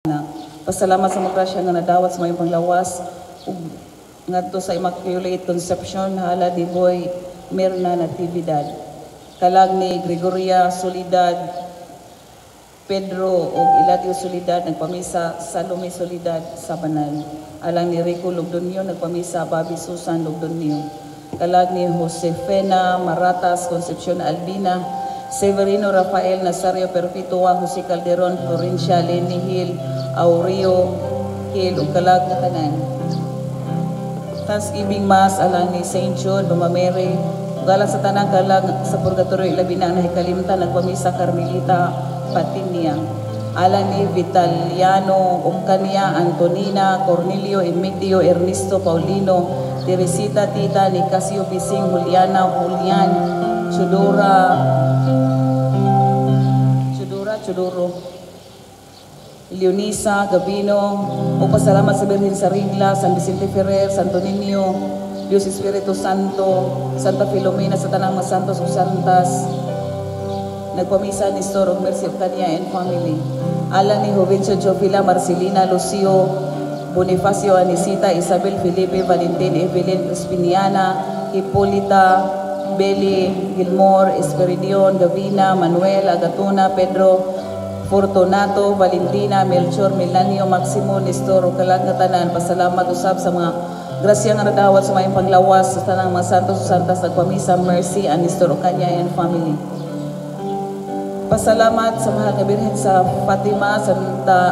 na. Pasalamat sa mga grasya nga nadawat sa mayong panglawas ug ngadto sa Immaculate Conception hala di Boy Mirna Natividad. Kalag ni Gregoria Solidad, Pedro ug Iladio Solidad nagpamisa Salome Solidad sa Banal. Alang ni Rico Lugdonio nagpamisa Bobby Susan Lugdonio. Kalag ni Josefina Maratas Concepcion Albina, Severino Rafael Nazario Perpetua, Jose Calderon Florencia, Lenny Hill, Aureo Hill, ug kalag na tanan. Thanksgiving Mass alang ni Saint Jude, Mama Mary, ug alang sa tanang kalag sa Purgatorio ilabi na nahikalimtan nagpamisa Carmelita Patinia. Alang ni Vitaliano, Kania, Antonina, Cornelio, Emilio, Ernesto, Paulino, Teresita, Tita, Nicasio, Pising, Juliana, Julian, Chudoro, Leonisa, Gabino, o pasalamat sa Birhen sa Rigla, San Vicente Ferrer, Santo Niño, Dios Espiritu Santo, Santa Filomena sa tanang mga santos o santas. Nagpamisa ni Sor of Mercy of Kanya and family. Alang ni Jovencio Jovila, Marcelina, Lucio, Bonifacio, Anisita, Isabel, Felipe, Valentin, Evelyn, Crispiniana, Hipolita, Beli, Gilmore, Esperidion, Gavina, Manuel, Agatona, Pedro, Fortunato, Valentina, Melchor, Milanio, Maximo, Nestor, o kalagatanan. Pasalamat usab sa mga grasya nga nadawat sa mayong panglawas sa tanang mga santos o santas nagpamisa Mercy and Nestor Ocaña and family. Pasalamat sa mahal nga Birhen sa Fatima,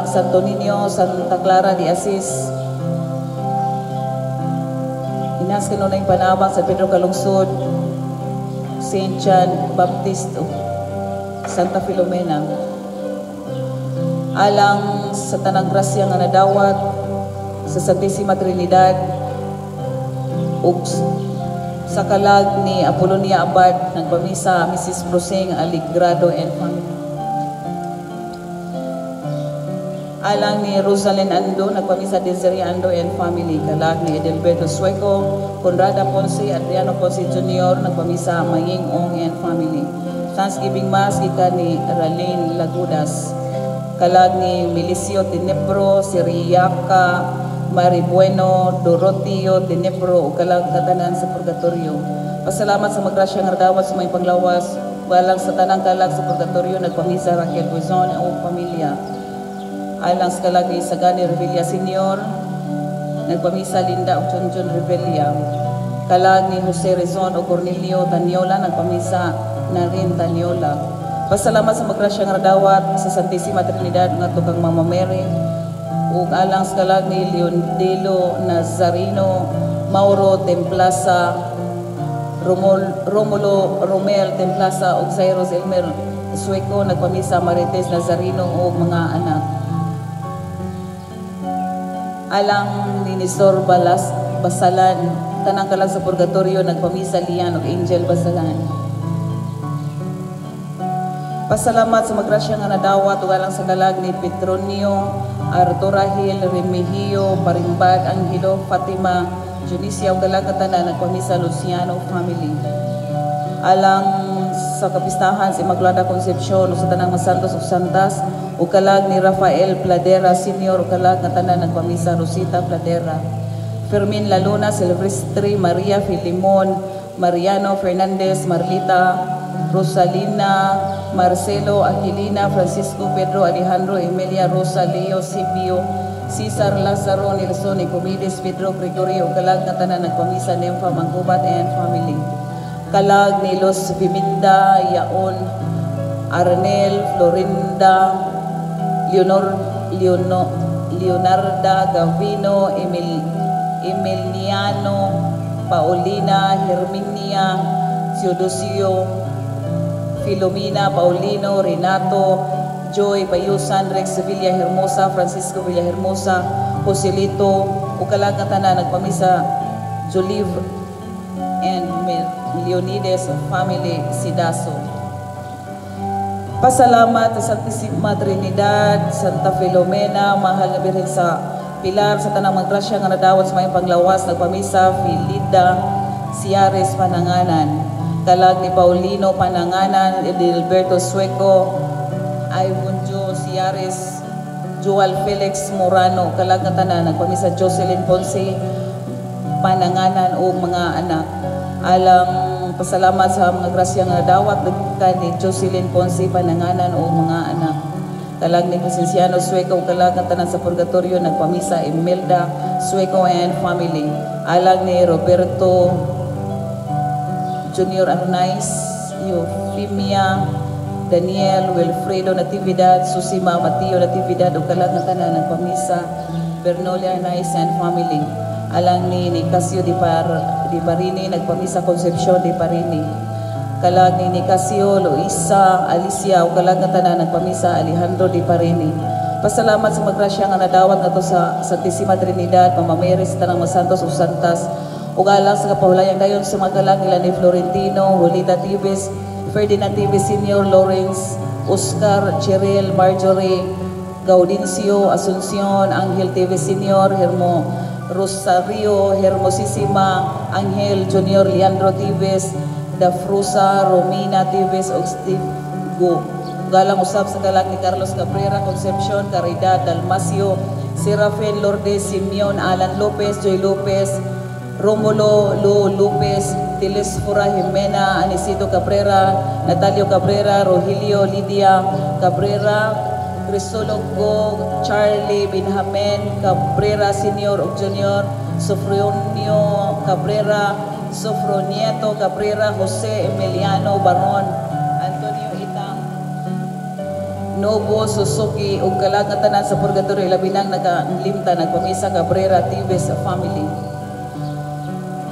Santo Niño, Santa Clara de Asis. Inas kanunay panabang sa Pedro Calungsod, Saint John Baptist, Santa Filomena. Alang sa tanang grasya nga nadawat sa Santissima Trinidad ug sa kalag ni Apolonia Abad nagpamisa Mrs. Broseng Aligrado and family. Alang ni Rosalind Ando nagpamisa Desiree Ando and family. Kalag ni Edelberto Sueco, Conrada Ponce, Adriano Ponce Jr. nagpamisa Maying Ong and family. Thanksgiving Mass gikan ni Ralene Lagudas. Kalag ni Milicio Tinepro, Siriaca, Maribueno, Doroteo Tinepro, ug kalag katanan sa Purgatorio. Pasalamat sa magrasya nga nadawat sa may panglawas, walang sa tanang kalag sa Purgatorio nagpamisa Raquel Buizon o pamilya. Alang sa kalag ni Sagani Revilla Senior, nagpamisa Linda ug Junjun Revilla. Kalag ni Jose Rezon o Cornelio Taniola, nagpamisa Narin Taniola. Pasalamat sa magrasya nga nadawat sa Santissima Trinidad nga tukang Mama Mary, ug alang sa kalag ni Leondelo Nazarino, Mauro Templaza, Romulo Romel Templaza ug Cyrus Elmer Sueco, nagpamisa Marites Nazarino ug mga anak. Alang ni Nestor Basalan, tanang kalag sa Purgatorio nagpamisa Lian ug Angel Basalan. Pasalamat sa magrasya nga nadawat ug alang sa kalag ni Petronio, Arturahil, Remigio, Parimbag, Angelo, Fatima, Junicia ug kalag katanan nagpamisa Luciano family. Alang sa kapistahan sa Immaculada Concepcion ug sa tanang mga santos ug santas ug kalag ni Rafael Pladera Senior ug kalag katanan nagpamisa Rosita Pladera. Fermin Laluna, Silvestre, Maria Filimon, Mariano Fernandez, Marlita, Rosalina, Marcelo, Aquilina, Francisco, Pedro, Alejandro, Emilia, Rosa, Leo, Silvio, Cesar, Lazaro, Nelson, Nicomedes, Pedro, Gregorio, kalag na tanan nagpamisa Nympha Manggubat and family. Kalag ni Los Viminda, Yaon, Arnel, Florinda, Leonarda, Gavino, Emiliano, Paulina, Herminia, Theodosio, Filomena, Paulino, Renato, Joy, Bayusan, Rex Villa Hermosa, Francisco Villa Hermosa, Joselito, ug kalag nga tanan nagpamisa Jolive and Leonides family Sidaso. Pasalamat sa Santissima Trinidad, Santa Filomena, mahal nga Birhen sa Pilar, sa tanang mga grasya nga nadawat sa mayong panglawas nagpamisa Filida Ciares Pananganan. Kalag ni Paulino Pananganan, Edelberto Sueco, Ivonjo Ciares Joel Felix Morano, kalagatanan nagpamisa Jocelyn Ponce, pananganan o mga anak. Alang pasalamat sa mga grasya nga dawat ni Jocelyn Ponce, pananganan o mga anak. Kalag ni Crescenciano Sueco, kalagatanan sa purgatorio, nagpamisa Imelda Sueco and family. Alang ni Roberto Junior Arnaiz, Eufemia Daniel Wilfredo Natividad, Susima Mateo Natividad o kalagatanan nagpamisa Bernolia Arnaiz and family. Alang ni Nicasio Di Parini, nagpamisa Concepcion Di Parini. Kalag ni Nicasio Luisa Alicia o kalagatanan nagpamisa Alejandro Di Parini. Pasalamat sa magrasya nga nadawat nato sa Santissima Trinidad, Mama Mary sa tanang mga santos o santas. Ug alang sa kapahulayang dayon sa mga kalag nila ni Florentino, Julita Tibes, Ferdinand Tibes Sr., Lawrence, Oscar, Cheryl, Marjorie, Gaudencio, Asuncion, Angel Tibes Sr., Hermo Rosario, Hermosísima, Angel Junior, Leandro Tibes, Dafrusa, Romina Tibes, o Steve Go. Galang usap sa kalag ni Carlos Cabrera, Concepcion, Caridad, Dalmacio, Serafin Lourdes, Simeon, Alan Lopez, Joy Lopez, Romulo Lo Lopez, Telesfora Jimena, Anisito Cabrera, Natalio Cabrera, Rogelio Lidia Cabrera, Crisologo, Charlie Benjamin Cabrera Senior o Junior, Sofronio Cabrera, Sofronieto Cabrera, Jose Emiliano Baron, Antonio Itang, Novo Suzuki ug kalagatanan sa purgatorio labinang nagalimta nagpamisa Cabrera Tibes family.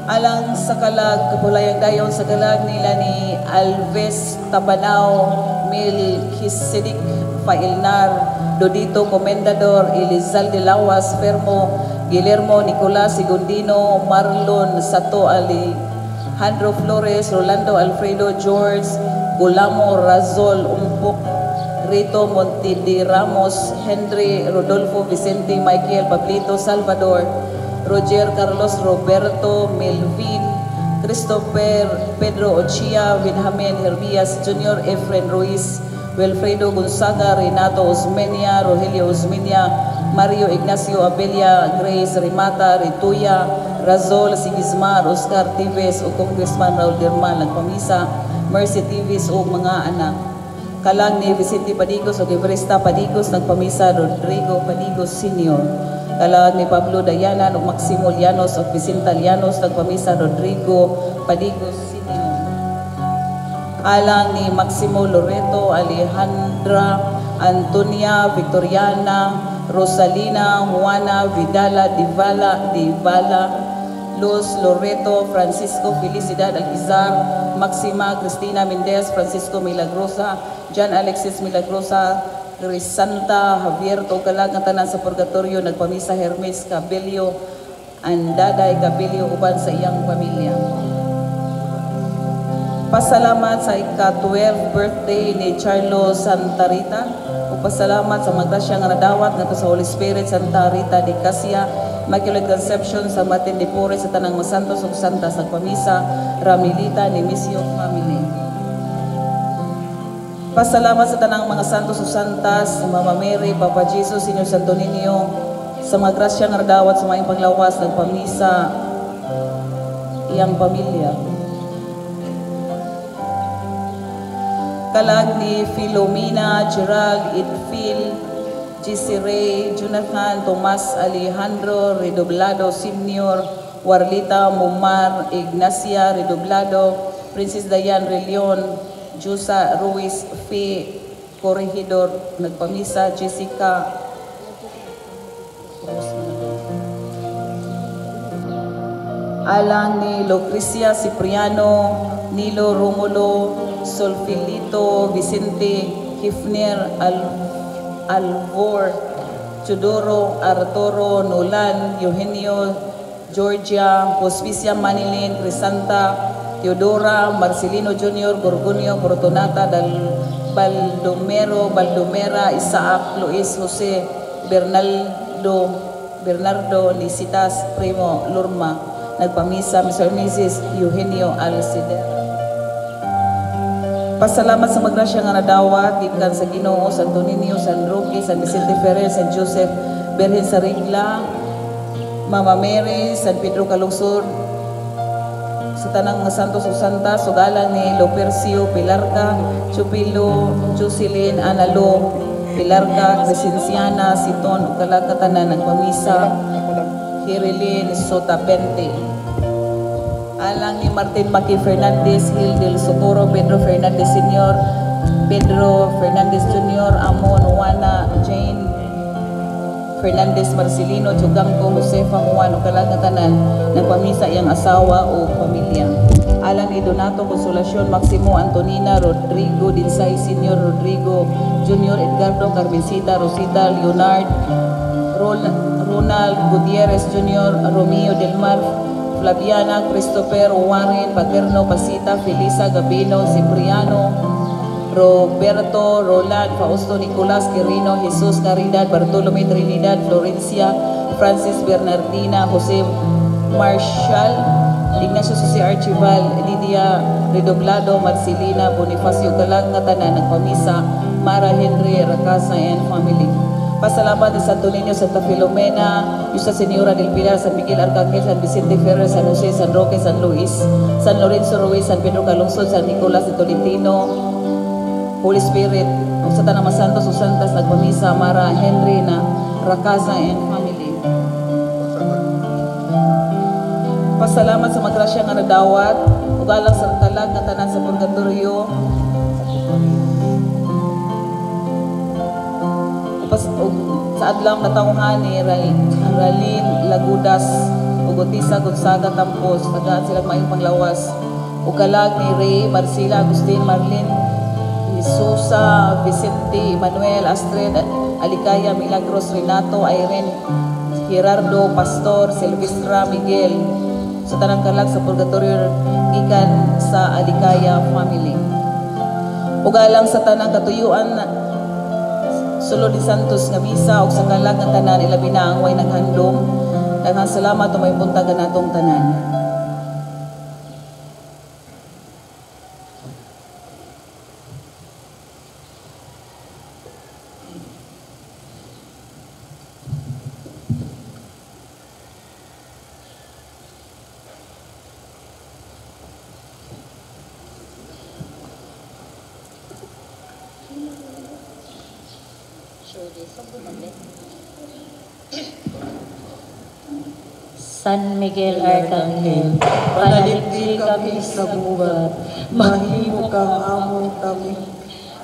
Alang sa kalag kapulayang dayon sa kalag nila ni Alves Tabanao, Melchizedek Failnar, Dodito Comendador, Elizalde Lawas Fermo, Guillermo Nicolas Sigundino, Marlon Sato Alejandro Flores, Rolando Alfredo George, Gulamo Razol Umpok, Rito Montidi Ramos, Henry Rodolfo Vicente Michael Pablito Salvador, Roger Carlos Roberto Melvin, Christopher Pedro Ochia, Benjamin Herbias Jr., Efren Ruiz, Wilfredo Gonzaga, Renato Osmeña, Rogelio Osmeña, Mario Ignacio Abelia, Grace Rimata, Rituya, Razol Sigismar, Oscar Tibes o Congressman Raul Dermal, nagpamisa Mercy Tibes o mga anak. Kalang ni Vicente Padigos o Evarista Padigos, nagpamisa Rodrigo Padigos Sr. Kalang ni Pablo Dayanan o Maximo Llanos o Vicenta Llanos, nagpamisa Rodrigo Padigos Sr. Alang ni Maximo Loreto, Alejandra Antonia Victoriana, Rosalina Juana Vidala Divala, Luz Loreto, Francisco Felicidad Alquizar, Maxima Cristina Mendez, Francisco Milagrosa, John Alexis Milagrosa, Crisanta Javier Togalag, ang tanan sa purgatorio, nagpamisa Hermes Cabello, Andaday Cabello, uban sa iyang pamilya. Pasalamat sa ika-12 birthday ni Charlo Santa Rita, o pasalamat sa magrasya nga nadawat nga sa Holy Spirit Santa Rita di Casia, Immaculate Conception sa Matin de Porres sa tanang masantos ug santas, nagpamisa Ramilita ni Misio family. Pasalamat sa tanang mga santos ug santas, Mama Mary, Papa Jesus, Señor Santo Niño, sa mga grasya nga nadawat sa mga paglawas, nagpamisa iyang pamilya. Kalag ni Filomena, Gerald, Idfil, Gisire, Jonathan, Tomas, Alejandro, Redoblado, Senior, Warlita, Mumar, Ignacia, Redoblado, Princess Dayan, Relion, Jusa, Ruiz, Fe, Corregidor, nagpamisa, Jessica, Alang ni Lucrecia Cipriano, Nilo Romulo, Solfilito, Vicente, Hifner, Alvor, Chudoro, Arturo, Nolan, Eugenio, Georgia, Hospicia Manilin, Crisanta, Teodora, Marcelino Jr., Gorgonio, Fortunata, Baldomera, Isaac, Luis, Jose, Bernardo, Licitas, Primo, Lurma, nagpamisa, Mr. Mrs. Eugenio Alcider. Pasalamat sa magrasya nga nadawat gikan sa Ginoo Santo Niño, San Roque, San Vicente Ferrer, San Joseph, Birhen sa Regla, Mama Mary, San Pedro Calungsod, sa tanang mga santos o santas, sugalan ni Lopercio, Pilarca, Chupilo, Jocelyn, Analo, Pilarca, Crescenciana, Siton, o kalagkatanan ng pamisa, Kirilin, Sotapente. Alang ni Martin Maki Fernandez, Gil del Socorro, Pedro Fernandez Sr., Pedro Fernandez Jr., Amon, Juana, Jane Fernandez Marcelino, Chugangko, Josefa, Juan, o kalagkatanan ng pamisa iyang asawa o pamilya. Alang ni Donato Consolacion, Maximo Antonina, Rodrigo Dinsay Sr., Rodrigo Jr., Edgardo Carmencita, Rosita, Leonard, Ronald Gutierrez Jr., Romeo Del Mar, Flaviana, Christopher, Warren, Paterno, Pasita, Felisa, Gabino, Cipriano, Roberto, Roland, Fausto, Nicolas, Quirino, Jesus, Caridad, Bartolome, Trinidad, Florencia, Francis, Bernardina, Jose Marshall, Ignacio Jose Archival, Lydia Redoblado, Marcelina, Bonifacio Kalangatanan ng Pamisa, Mara Henry, Racasa and family. Pasalamat ni Santo Niño, Santa Filomena, Nuestra Señora del Pilar, San Miguel Arcángel, San Vicente Ferrer, San Jose, San Roque, San Luis, San Lorenzo Ruiz, San Pedro Calungsod, San Nicolas de Tolentino, Holy Spirit, sa tanang mga santos o santas, nagpamisa, Mara Henry na Racasa and family. Pasalamat sa magrasya nga nadawat, ugalang sa kalag na tanan sa purgatorio, sa adlang natauhan ni Ralin Lagudas, Ugotisa Gonzaga Tampos, tagaan silang maing panglawas, ugalag ni Ray Marcela Agustin Marlin Sousa, Vicente, Manuel, Astrid, Alicaya, Milagros, Renato, Irene, Gerardo, Pastor, Silvestra, Miguel, sa tanang kalag sa purgatorio gikan sa Alicaya family. Ugalang sa tanang katuyuan sulod ni Santos nga misa o sa kalag ng tanan ilabi na ang way naghandom. Daghang salamat o may punta ganatong tanan. San Miguel Arcangel, panalipdi kami sa buwan, mahimo kang among kami,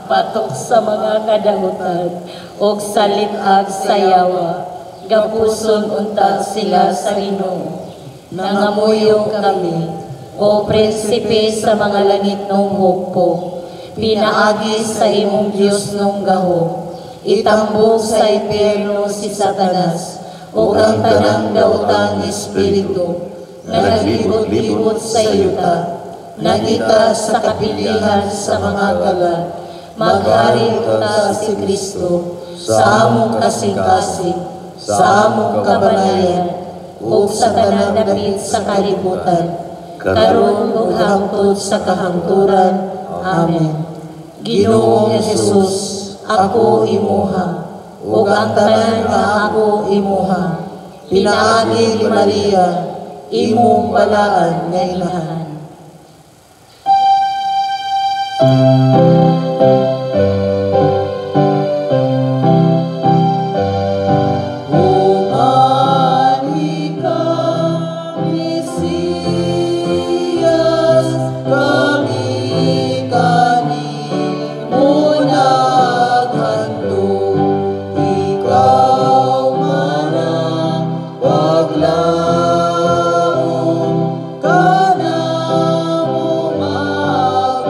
patok sa mga kadahutan, og salitag sayawa, gapuson unta sila sa Ginoo. Nangamuyong kami, o prinsipe sa mga langit nung hukpo, pinaagi sa imong Diyos nung gaho, itambok sa impyerno si Satanas, o ang tanang dautang espiritu na naglibot-libot sa yuta, nagita sa kapilihan sa mga galat, maghari ta si Kristo sa among kasing-kasing, sa among kabanayan, o sa tanang dapit sa kalibutan, karon ug hangtod sa kahangturan. Amen. Ginoong Jesus, ako imuha, ug ang tanan nga ako imuha, pinaagi ni Maria, imong balaan nga inahan. Kana mo magbuwag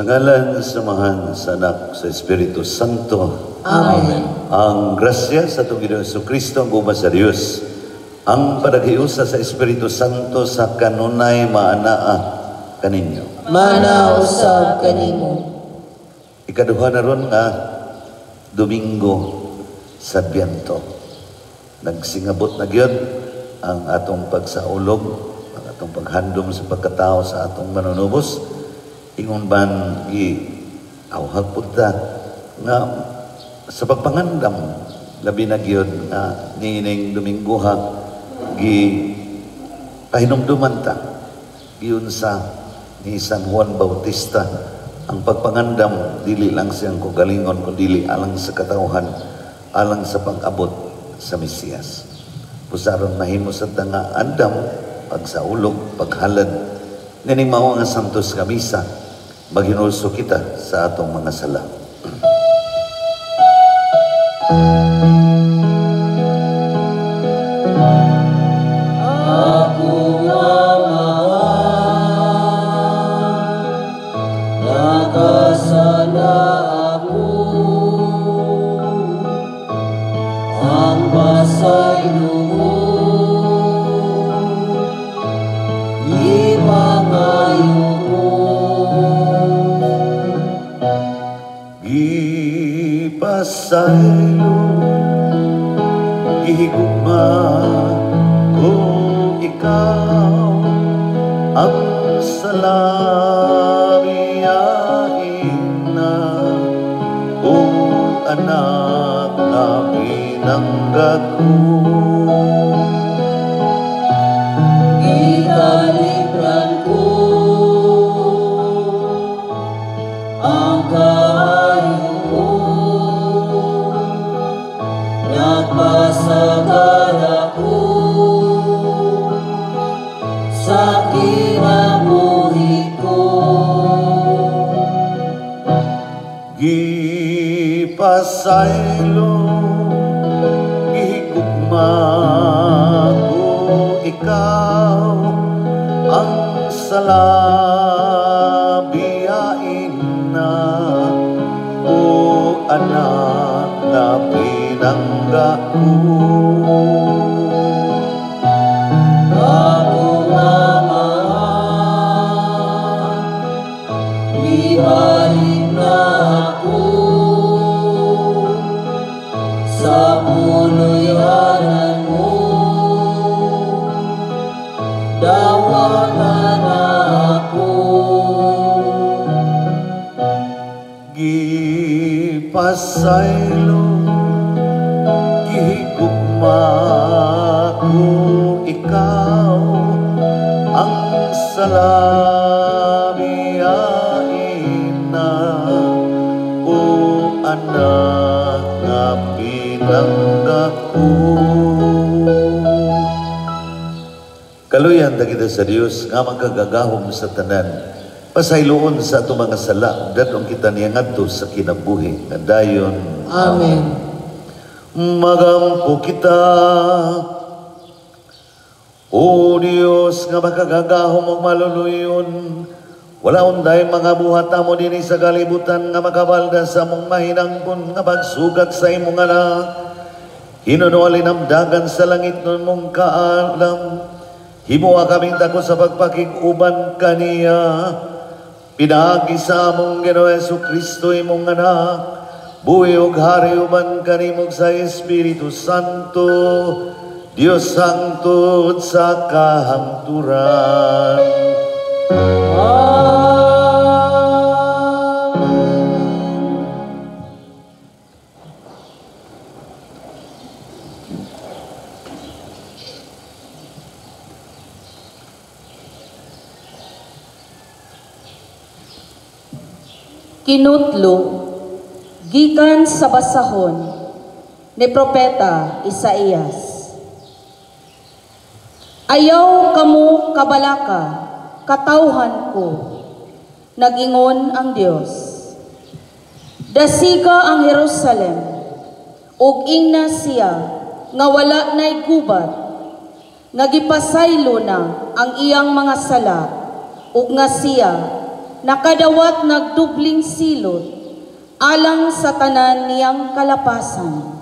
ngalan sa Amahan, sa Anak, sa Espiritu Santo. Amen. Ang grasya sa itong Ginoo Jesucristo, ang guma sa Diyos, ang panagiusa sa Espiritu Santo sa kanunay maanaa kaninyo. Mana usab kanimo. Ikaduha na ron nga Domingo sa Adbiento. Nagsingabot na gyud ang atong pagsaulog, ang atong paghandom sa pagkatao sa atong manunubos. Ingon ban awhag pud ta nga sa pagpangandam labi na gyud nga niining Domingo pahinumduman ta giunsa ni San Juan Bautista ang pagpangandam dili lang siyang kagalingon kundi alang sa katawhan, alang sa pag-abot sa Mesiyas. Pusaron mahimo sa nga andam pagsaulog, paghalad nining mao nga santos nga misa maghinulso kita sa atong mga sala. Saylo gihigugma ko ikaw ang salabiyain na o anak na pinangga ko ikalibran ko ang nagpasagal ako sa kinabuhi ko. Gipasaylo, gihigugma ko ikaw ang salabiyain na o anak na pinangga ko. Ako Ama, ibalik na ako sa punuyanan mo. Dawagan ako. Gipasaylo, gihigugma ko ikaw ang salabiyain na o anak nga pinangga ko. Kaluyan kita sa Dios nga magkagagahom sa tanan. Pasayloon sa ato mga sala, dadong kita niya ngadto sa kinabuhi. Dayon. Amen. Magampo kita, O Dios nga makagagahom o maluluyon, wala unday mga buhata mo din sa kalibutan nga makabalda sa mong mahinangkon nga pagsugat sa imong anak. Hinunualin ang dagan sa langit nun mong kaalam, himuha kaming dako sa pagpakiguban kaniya. Pinagi sa among Ginoo Jesucristo imong anak, buhi ug hari uban kanimog sa Espiritu Santo, Dios Santo sa kahangturan. Kinutlo, gikan sa basahon ni Propeta Isaías. Ayaw kamo kabalaka, katawhan ko, nagingon ang Dios. Dasiga ang Jerusalem, ug ingna siya, nga wala na'y gubat, nga gipasaylo na ang iyang mga sala, ug nga siya, nakadawat nagdubling silot, alang sa tanan niyang kalapasan.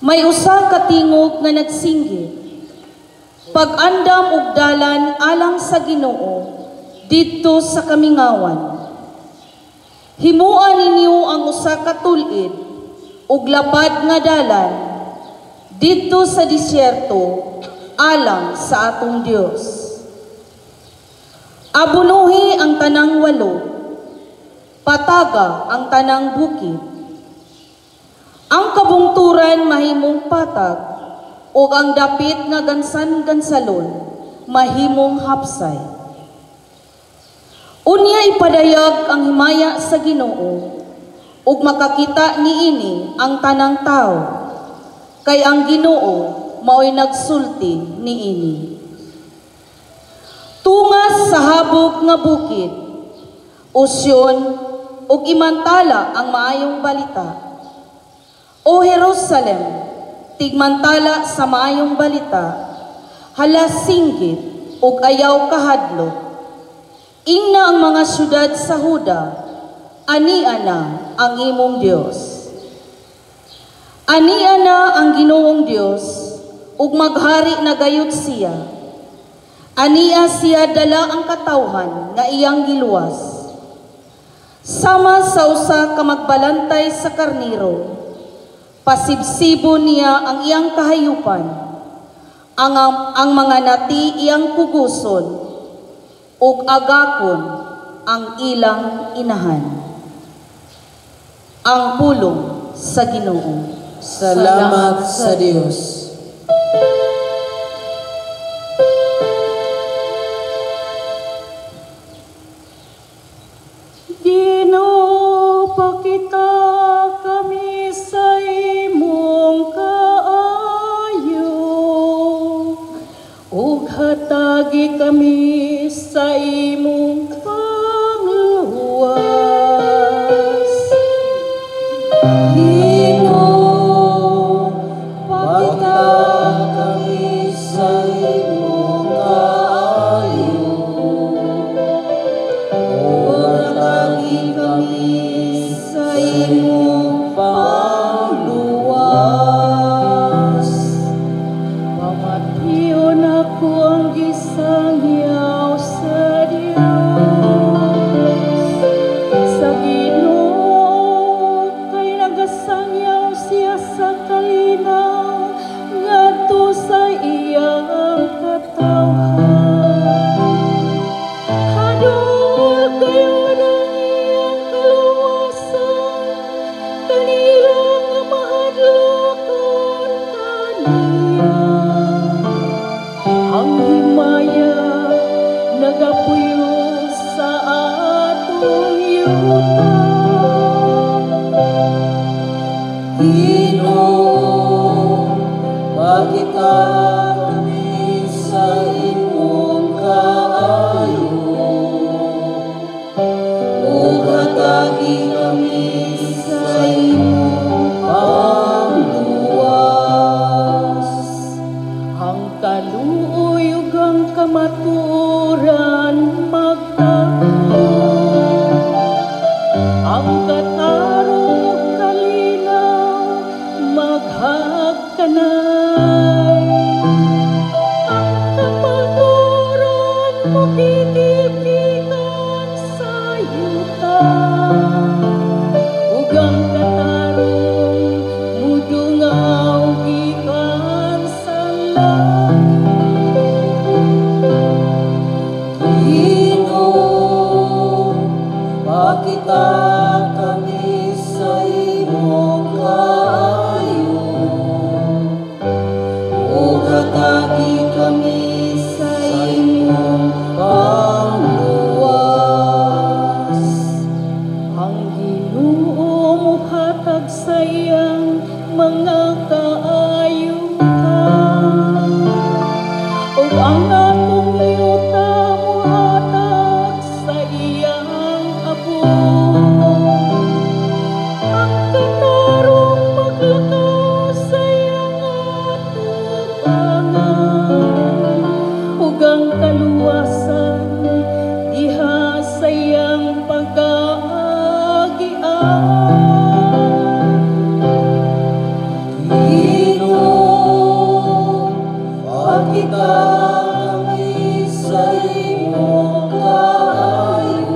May usa ka tingog nga nagsinggit, pag-andam ug dalan alang sa Ginoo didto sa kamingawan. Himuan ninyo ang usa ka tulid ug lapad nga dalan didto sa disyerto alang sa atong Dios. Abunuhi ang tanang walo, pataga ang tanang bukid. Ang kabungturan mahimong patag ug ang dapit nga gansan-gansalon mahimong hapsay. Unya ipadayag ang himaya sa Ginoo ug makakita niini ang tanang tao, kay ang Ginoo mao'y nagsulti niini. Tungas sa habog nga bukid, usyon ug imantala ang maayong balita. O Jerusalem, tigmantala sa maayong balita, hala singgit ug ayaw kahadlok. Ingna ang mga syudad sa Huda, ania na ang imong Dios. Ania na ang Ginoong Dios, ug maghari na gayud siya. Ania siya dala ang katawhan nga iyang giluwas. Sama sa usa ka magbalantay sa karniro, pasibsibo niya ang iyang kahayupan, ang mga nati iyang kuguson, ug agakon ang ilang inahan. Ang pulong sa Ginoo. Salamat sa Dios. Ginoo, pakita kami sa imong kaayo, ug hatagi kami sa imong pangluwas. Ginoo, pakita kami sa imong kaayo, ug hatagi kami sa imong pangluwas. Pamatiyon ako ang gisangyaw sa Dios, sa Ginoo, kay nagasangyaw siya sa kalinaw ngadto sa iyang katawhan. Hadol kayo ng iyang kaluwasan, kanila nga mahadlokon kaniya. Ang himaya nagapuyo sa atong yuta. Ginoo, pakita kami sa imong kaayo, ug hatagi kami sa imong pangluwas. Ang kaluoy ug ang kamatuoran magtago, ang katarong ug kalinaw maghagkanay. Ang kamatuoran mo kitipikan sa yuta, ug ang katarong mudungaw gikan sa langit. Ginoo, pakita kami sa imong kaayo, ug hatagi kami sa imong pangluwas. Ang Ginoo mohatag sa iyang mga kaayuhan, ug ang atong yuta mohatag sa iyang abot. Ang katarong maglakaw sa iyang atubangan, ug ang kaluwasan diha kami sa imong kaayo,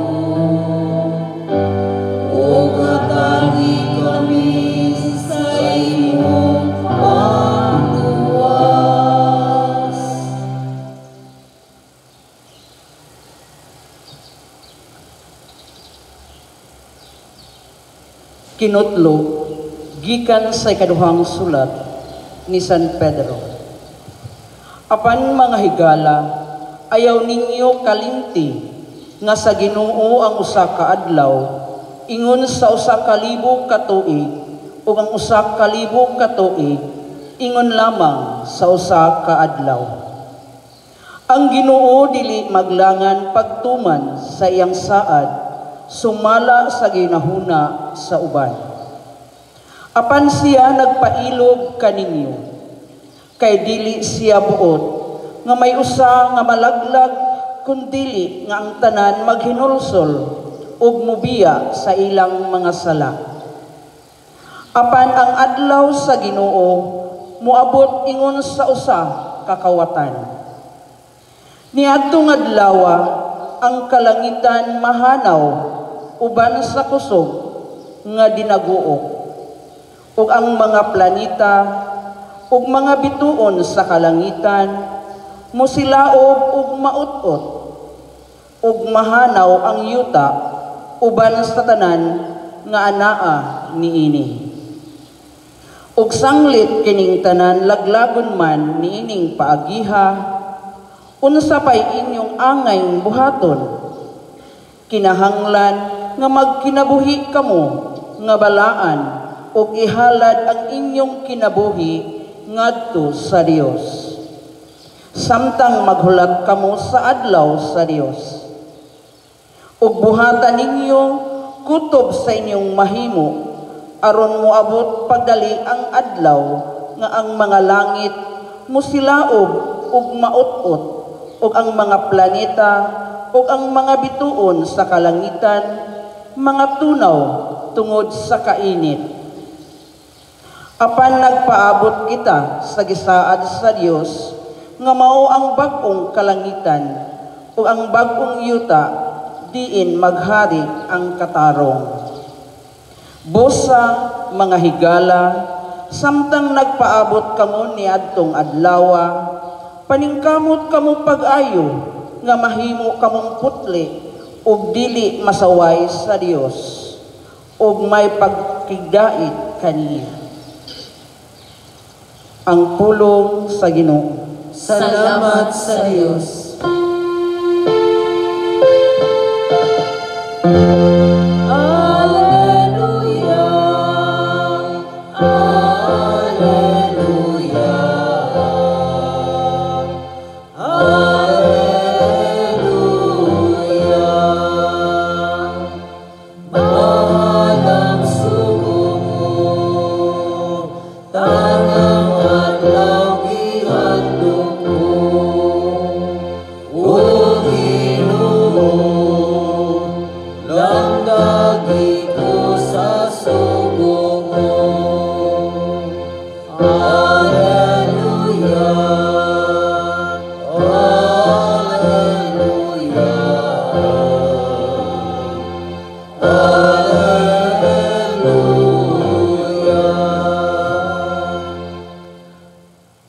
ug hatagi kami sa imong pagluwas. Kinutlo, gikan sa ikaduhang sulat ni San Pedro. Apan mga higala, ayaw ninyo kalimti nga sa Ginoo ang usa ka adlaw, ingon sa usa ka libo ka tuig, ug ang usa ka libo ka tuig, ingon lamang sa usa ka adlaw. Ang Ginoo dili maglangan pagtuman sa iyang saad, sumala sa ginahuna sa uban. Apan siya nagpailog kaninyo, kay dili siya buot, nga may usa nga malaglag, kundili nga ang tanan maghinulsol, ug mubiya sa ilang mga sala. Apan ang adlaw sa Ginoo, muabot ingon sa usa kakawatan. Niadtong adlawa, ang kalangitan mahanaw, uban sa kusog nga dinaguok, ug ang mga planeta ug mga bituon sa kalangitan musilaob ug maut-ot, ug mahanaw ang yuta uban sa tanan nga anaa niini. Ug sanglit kining tanan laglagon man niining paagiha, unsa pay inyong angay buhaton? Kinahanglan nga magkinabuhi kamo nga balaan ug ihalad ang inyong kinabuhi ngadto sa Dios. Samtang maghulat kamo sa adlaw sa Dios. Ug buhatan ninyo kutob sa inyong mahimo aron moabot pagdali ang adlaw nga ang mga langit musilaob ug maut-ot, ug ang mga planeta ug ang mga bituon sa kalangitan mga tunaw tungod sa kainit. Apan nagpaabot kita sa gisaad sa Dios nga mao ang bag-ong kalangitan ug ang bag-ong yuta diin maghari ang katarong. Busa mga higala, samtang nagpaabot kamo niadtong adlawa, paningkamot kamo pag-ayo nga mahimo kamong putli ug dili masaway sa Dios, ug may pagkigdait kaniya. Ang pulong sa Ginoo. Salamat sa Dios.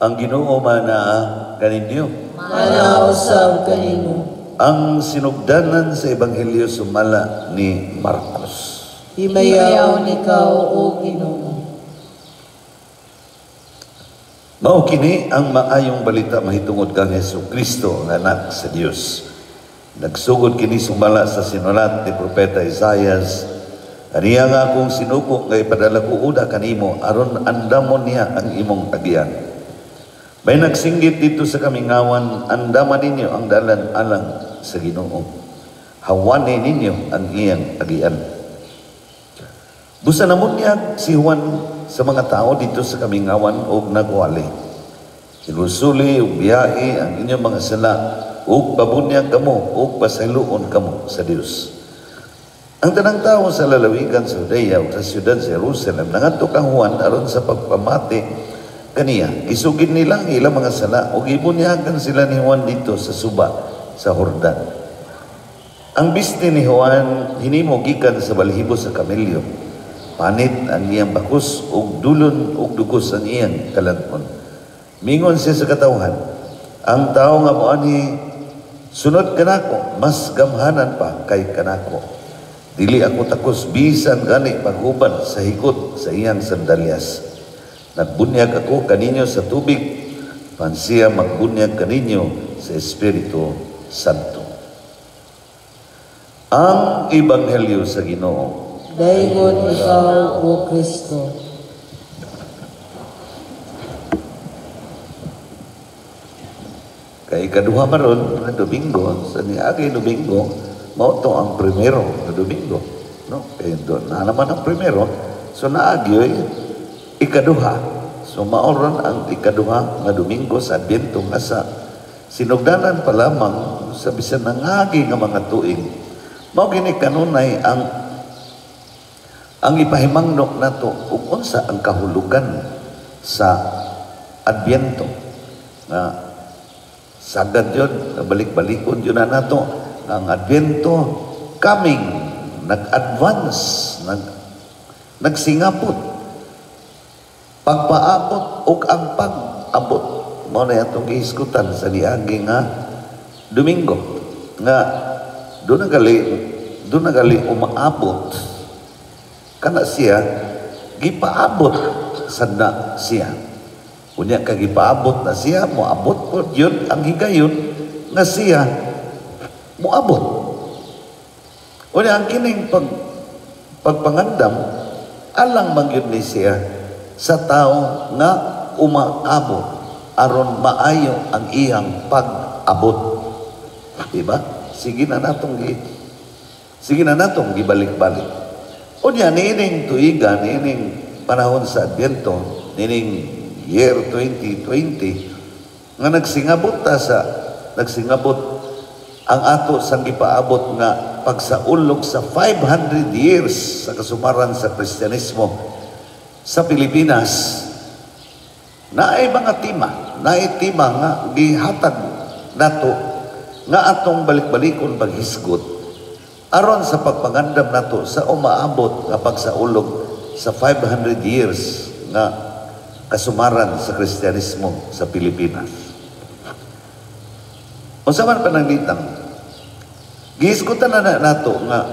Ang Ginoo mana kaninyo. Malausab kanimo. Ang sinugdanan sa Ebanghelyo sumala ni Marcos. Himayaw ikaw o Ginoo. Mao kini ang maayong balita mahitungod kang Hesukristo nga anak sa Dios. Nagsugod kini sumala sa sinulat ni Propeta Isaias. Aniya nga akong sinuko nga ipadala ko uda kanimo aron andamon niya ang imong agian. May nagsinggit dito sa kamingawan, andaman ninyo ang dalan alang sa Ginoo. Hawanin ninyo ang iyang agian. Busa namon niya si Juan sa mga tao dito sa kamingawan og nagwali. Ilusuli ug biyahe ang inyong mga sala ug pabunyag kamo ug pasayloon kamo sa Dios. Ang tanang tao sa lalawigan sa Judea ug sa siyudad sa Jerusalem nangadto kang Juan aron sa pagpamati kaniya. Isugin nila ang ilang mga sala o gibunyagan sila ni Juan dito sa suba sa Jordan. Ang bisni ni Juan hinimo gikan sa balhibo sa kamelyo. Panit ang iyang bakus ug dulon ug dugos ang iyang kalanton. Mingon siya sa katawhan, ang tao nga moani sunod kanako, mas gamhanan pa kay kanako. Dili ako takos bisan gani paghubad sa hikot sa iyang sandalyas. Nagbunyag ako kaninyo sa tubig, pansiya magbunyag kaninyo sa Espiritu Santo. Ang Ebanghelyo sa Ginoo. Dayon ikaw, O Kristo. Kay kaduha maron na Domingo, sa niagay Domingo, mao to ang primero na Domingo, no? Kay doon na naman ang primero, so naagyoy ikaduha. So maoron ang ikaduha nga Domingo sa Adbento nga sa sinugdanan pa lamang sa bisan nangagi nga mga tuig. Mao gini kanunay ang ipahimangnok nato ug unsa ang kahulugan sa Adbento nga sagad yun, balik-balikon yun na nato ang Adbento coming, nag-advance, nagsingapot, pagpaabot o ang pag-abot. Mao na itong gihiskutan sa niagi nga Domingo nga doon na gali umaabot kana siya gipaabot sadna siya. Unya ka gipaabot na siya, moabot po yun ang higayon nga siya moabot. Unya ang kining pagpangandam alang mangyud ni siya sa tao nga umaabot aron maayo ang iyang pag-abot. Diba? Sige na natong gibalik-balik. Unya nining tuiga, nining panahon sa Adbento, nining year 2020 nga nagsingabot ang ato sang gipaabot nga pagsaulog sa 500 years sa kasumaran sa Kristyanismo sa Pilipinas. Naay mga tima nga gihatag nato nga atong balik-balikon paghisgot aron sa pagpangandam nato sa umaabot nga pagsaulog sa 500 years nga kasumaran sa Kristyanismo sa Pilipinas. Unsa man pananglitang gihisgotan na nato nga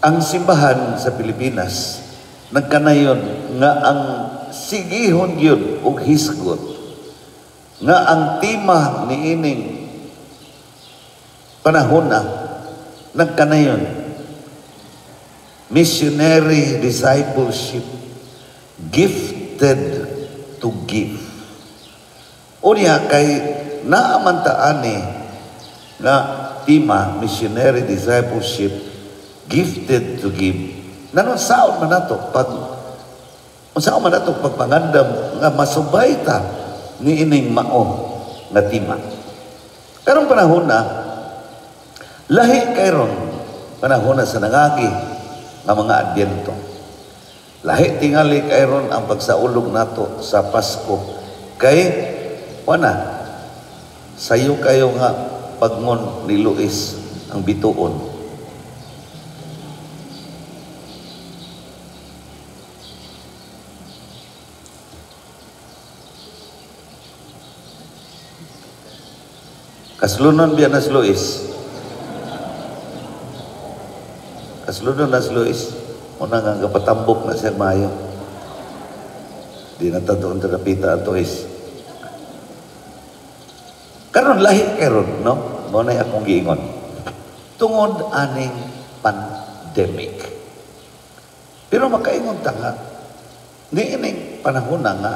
ang simbahan sa Pilipinas nagkanayon nga ang sigihon gyud og hisgot nga ang tema niining panahon na nagkanayon missionary discipleship, gifted to give. Unya kay naamantaan nga tema missionary discipleship, gifted to give. Nanon saon man nato pagpangandam nga masubay ta niining mao nga tema. Karong panahon na lahi kayron panahon na sa nangagi nga mga Adbento. Lahi tingali kayron ang pagsaulog nato sa Pasko kay wana sayo kayo nga pagmon ni Luis ang bituon. Kaslunon biya nas Luis. Kaslunon nas Luis. Una nga kapatambok na siya mayo. Di na tatoon terapita ato is. Karon lahi karon, no? Mo na akong giingon. Tungod aning pandemic. Pero makaingon ta nga niining panahon na nga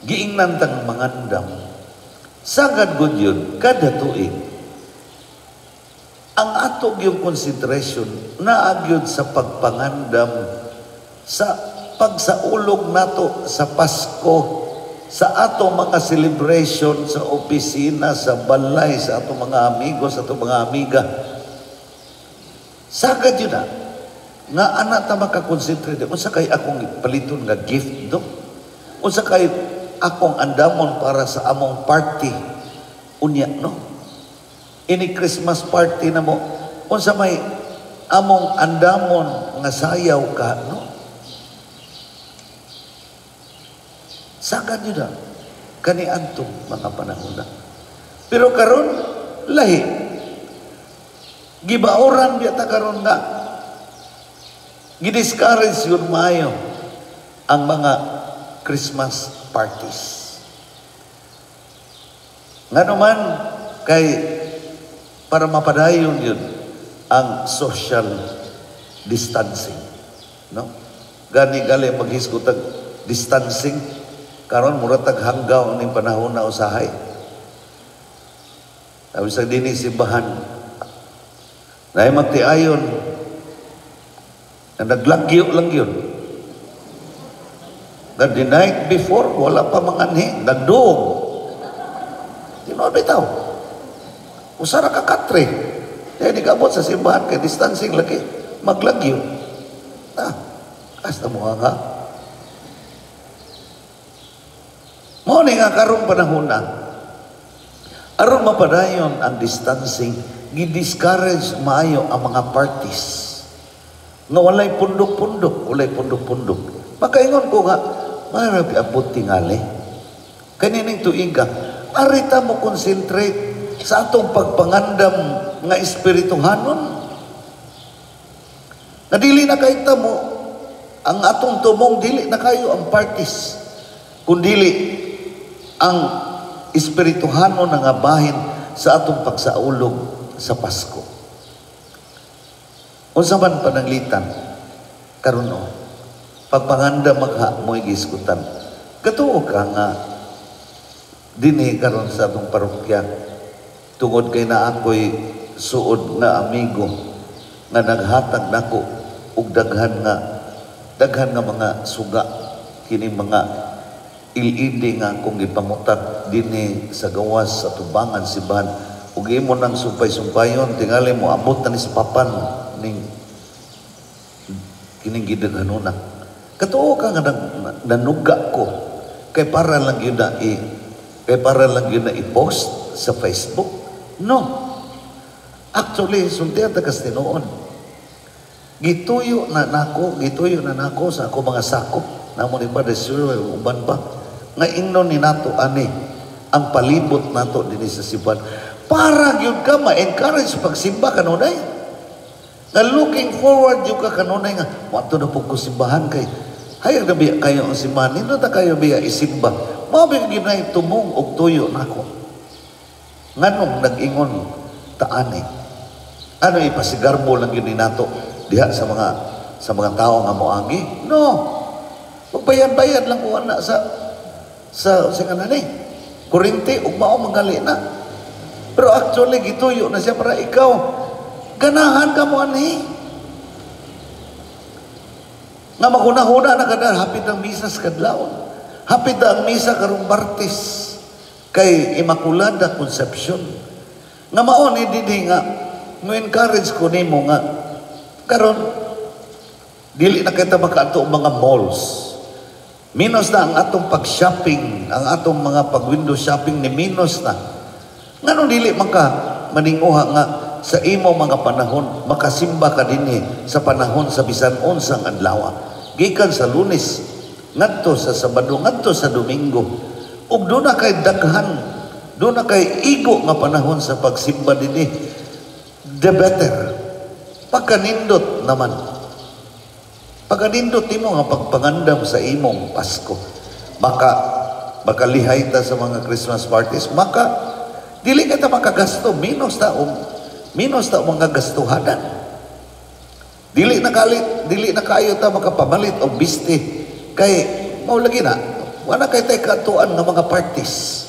giingnan tang mangandam. Sagad gud yun kada tuig. Ang ato yung consideration naagyod sa pagpangandam sa pagsaulog nato sa Pasko, sa ato mga celebration sa opisina, sa balay, sa ato mga amigos, sa ato mga amiga. Sagad yun nga anak ta makakonsentrate. Unsa kay akong paliton nga gift do? Unsa kay akong andamon para sa among party unya no. Ini Christmas party na mo. Unsa may among andamon nga sayaw ka no. Sagad yun na kani adtong mga panahon na. Pero karon lahi. Gibauran biya ta karon nga gidiscourage yun maayo ang mga Christmas parties. Nga naman kay para mapadayon yun ang social distancing. No? Gani-gali maghisgutag distancing karon muratag hanggaw ning panahon na usahay. Sabi sa dini simbahan na magtiayon na naglagyo lang yun. That the night before, wala pa manganhi, nagduog. Tinood bitaw. Usara ka katre. Kaya di kaabot sa simbahan, kaya distancing lagi. Maglagyo. Kasta mo nga. Mo ni nga karong panahon na. Aron mapadayon ang distancing, gidiscourage maayo ang mga parties. Nga walay pundok-pundok, Makaingon ko nga, marami abot tingali. Kanining tuiga, arita mo concentrate sa atong pagpangandam nga espirituhanon. Nadili na kahit mo, ang atong tumong dili na kayo ang parties, kundili ang espirituhanon nga bahin sa atong pagsaulog sa Pasko. Unsa man pananglitan karon o pagpanganda magha mo'y giskutan. Katuo ka nga dinhi karon sa atong parokya tungod kay na ako'y suod na amigo nga naghatag nako og daghan nga mga suga kining mga LED nga akong gipamutag dinhi sa gawas sa tubangan sibahan ug imo nang sumpay-sumpayon tingali mo abot na ni sa papan ning kining gidaghanuna. Katuo ka nga nanuga ko kay para lang yun na i-post sa Facebook. No. Actually, sultihan ta kas tinuon. Gituyo na nako sa ako mga sakop namo ni Padre Sir uban pa nga ingnon ni nato ani ang palibot nato dinhi sa simbahan para gyud ka ma-encourage pagsimba kanunay. Na looking forward yung ka kanunay nga wato na po ko simbahan kay hayag na biya kayo ang simbahan nino ta kayo biya isimba mabig ginay tumong og tuyo nako nganong nag-ingon taani ano ipasigarbo lang yun ni nato diha sa mga tao nga moangi no magbayad-bayad lang ko ana sa kanani kuryente ug mao mangali na pero actually gituyo na siya para ikaw ganahan ka mo ani nga maghuna-huna na kada hapit ang misa sa kadlawon hapit ang misa karong Martes kay Immaculada Concepcion nga mao ni dinhi nga mo encourage ko nimo nga karon dili na kita makaadto mga malls minus na ang atong pag-shopping ang atong mga pag-window shopping ni minus na ngano dili man ka maninguha nga sa imo mga panahon makasimba ka dinhi sa panahon sa bisan unsang adlaw gikan sa Lunes ngadto sa Sabado ngadto sa Domingo ug do na kay daghan do na kay igo nga panahon sa pagsimba dinhi the better pagkanindot naman pagkanindot nimo nga pagpangandam sa imong Pasko baka lihay ta sa mga Christmas parties dili ka ta makagasto minus ta mga gastuhanan. Dili na kayo ta makapamalit og biste kay mao lagi na wala kay tay katuan nga mga parties.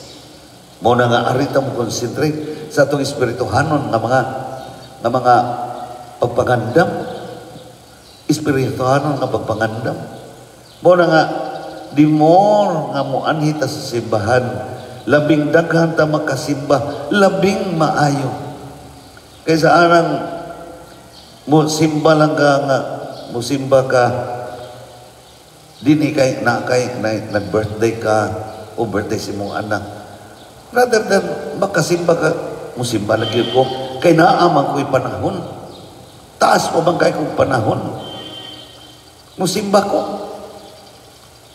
Mao na nga arita mo concentrate sa atong espirituhanon nga mga pagpangandam. Espirituhanon nga pagpangandam. Mao na nga di more nga moanhi ta sa simbahan labing daghan ta makasimba labing maayo. Kaysa arang musimba ka Dini kay nag-birthday ka o birthday si mong anak. Rather than makasimba ka, musimba lagi ko, kay naamang ko'y panahon. Taas pa bang kay kong panahon? Musimba ko.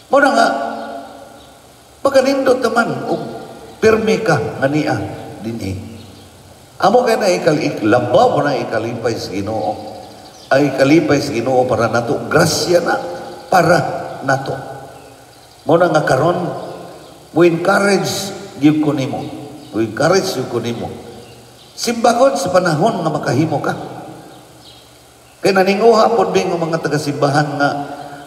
Muna nga, pagkanindot naman, o pirme ka, nga niya, dini. Amo kay na labaw mo na ikalipay sa Ginoo. Ay ikalipay sa Ginoo para nato. Grasya na para nato. Muna nga karon, mo encourage yung kunimo. Mo encourage yung kunimo. Simbakon sa panahon nga makahimo ka. Kaya naninguha po din ng mga taga-simbahan nga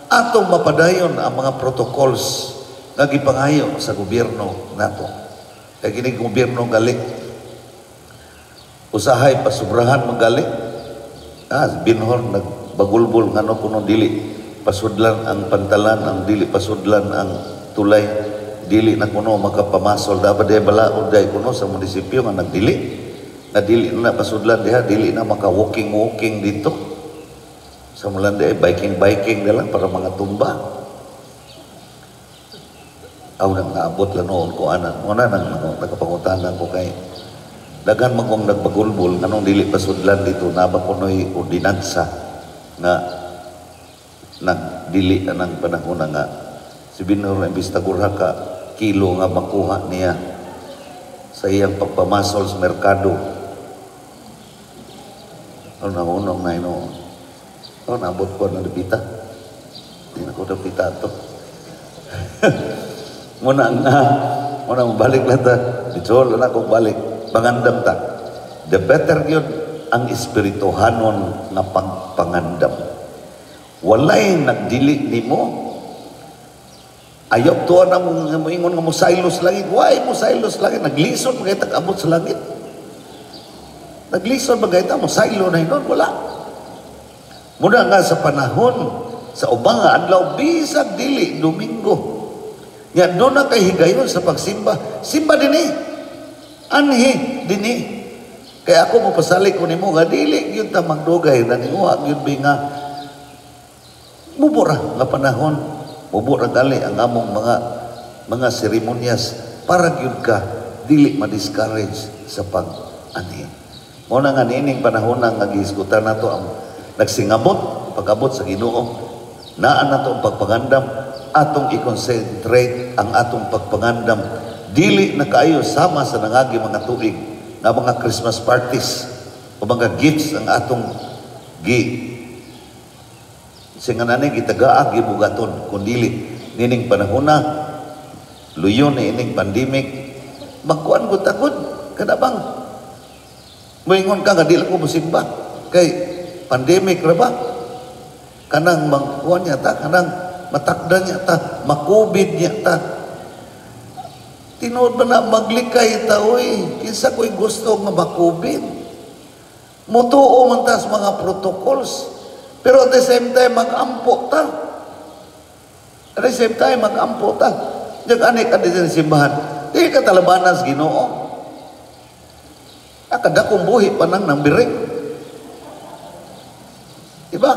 atong mapadayon ang mga protocols nga gipangayo sa gobyerno nato. Kaya kining gobyerno galing usahay pasubrahan magaling. Binhor nagbagulbol nga no kuno dili pasudlan ang pantalan, ang dili pasudlan ang tulay, dili na kuno makapamasol dapat day balaod day kuno sa munisipyo nga nagdili na dili na pasudlan diha, dili na maka walking dito sa mulanda ay biking na lang para mga tumba. Aw nang naabot lang noon ko anak mo na nang nagkapangutanan ko kay dagan magong nagbagulbol nganong dili pasudlan dito na ba kuno'y ordinansa nga nagdili anang panahon nga si Binor imbis tagurha ka kilo nga makuha niya sa iyang pagpamasol sa merkado. Unang na ino. Nabot ko na dapita. Hindi na ko dapita ito. Muna balik lang ta. Dito na akong balik. Pangandam ta. The better yun ang espirituhanon na pangandam. Walay nagdili ni mo. Ayok tuwa na mo ingon nga mo sailos langit. Why mo sailos langit? Naglisod magayta abot sa langit. Naglisod magayta mo sailo na yun. Wala. Muna nga sa panahon sa ubang nga adlaw bisag dili Domingo. Nya do na kay higayon sa pagsimba. Simba dinhi. Anhi dinhi. Kaya ako mo pasalik ko nimo nga dili gyud ta magdugay na niuha gyud nga mubura nga panahon. Mubura gali ang among mga seremonyas para gyud ka dili ma-discourage sa pag-anhi. Muna nga nining panahon nga gihisgutan nato ang nagsingabot pag-abot sa Ginoo naa nato ang pagpangandam atong i-concentrate ang atong pagpangandam dili na kaayo sama sa nangagi mga tuig nga mga Christmas parties o mga gifts ang atong singanani gitagaag gibugaton kun dili nining panahon na luyon ni ining pandemic magkuan gud takod kada bang moingon ka nga dili ko mosimba kay pandemic ra ba? Kanang magkuhan niya ta, kanang matakda niya ta, makubid niya ta. Tinood ba na maglikay ta, oy, kinsa ko'y gusto nga makubid. Mutuo man ta sa mga protocols. Pero at the same time, mag-ampo ta. At the same time, mag-ampo ta. Diyan anik ka din sa simbahan. Di ka talabanan sa Ginoo. Akadakong buhi pa nang birik. Diba?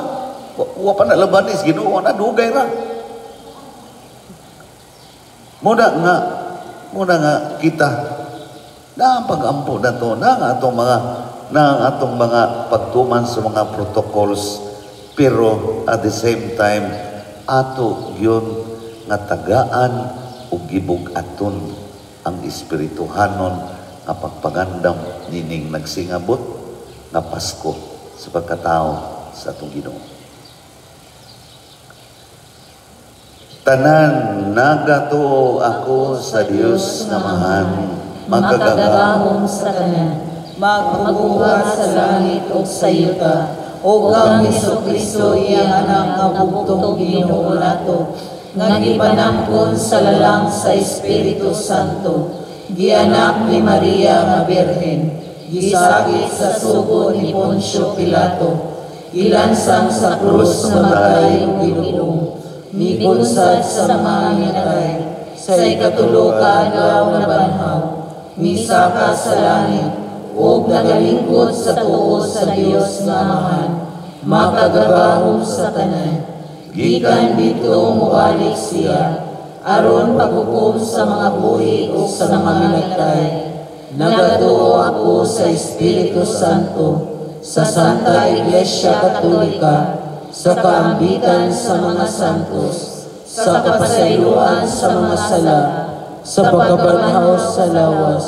Wa pa na labanis, Ginoo na dugay ra. Muna nga kita na pag-ampo na to na atong mga pagtuman sa mga protocols pero at the same time ato yun nga tagaan o gibug-aton ang espirituhanon nga pagpagandam nining nagsingabot nga Pasko sa pagkatao sa atong Ginoo. Tanan nagato ako sa Dios nga mahan makagagahom sa tanan magbubuhat sa langit ug sa yuta ug ang Hesukristo iyang anak nga bugtong Ginoo nato nga gipanangkon sa lalang sa Espiritu Santo gianak ni Maria nga Birhen gisakit sa sugo ni Poncio Pilato ilansang sa krus nga matay ug gilubong migunsad sa mga hinatay sa ikatulo ka adlaw nga banhaw misaka sa langit ug nagalingkod sa tuo sa Dios nga mahan makagagahom sa tanan gikan dito mualik siya, aron paghukom sa mga buhi o sa mga minatay. Nagatuo ako sa Espiritu Santo, sa Santa Iglesia Katolika, sa kaambigan sa mga santos, sa kapasayloan sa mga sala, sa pagkabanhaw sa lawas,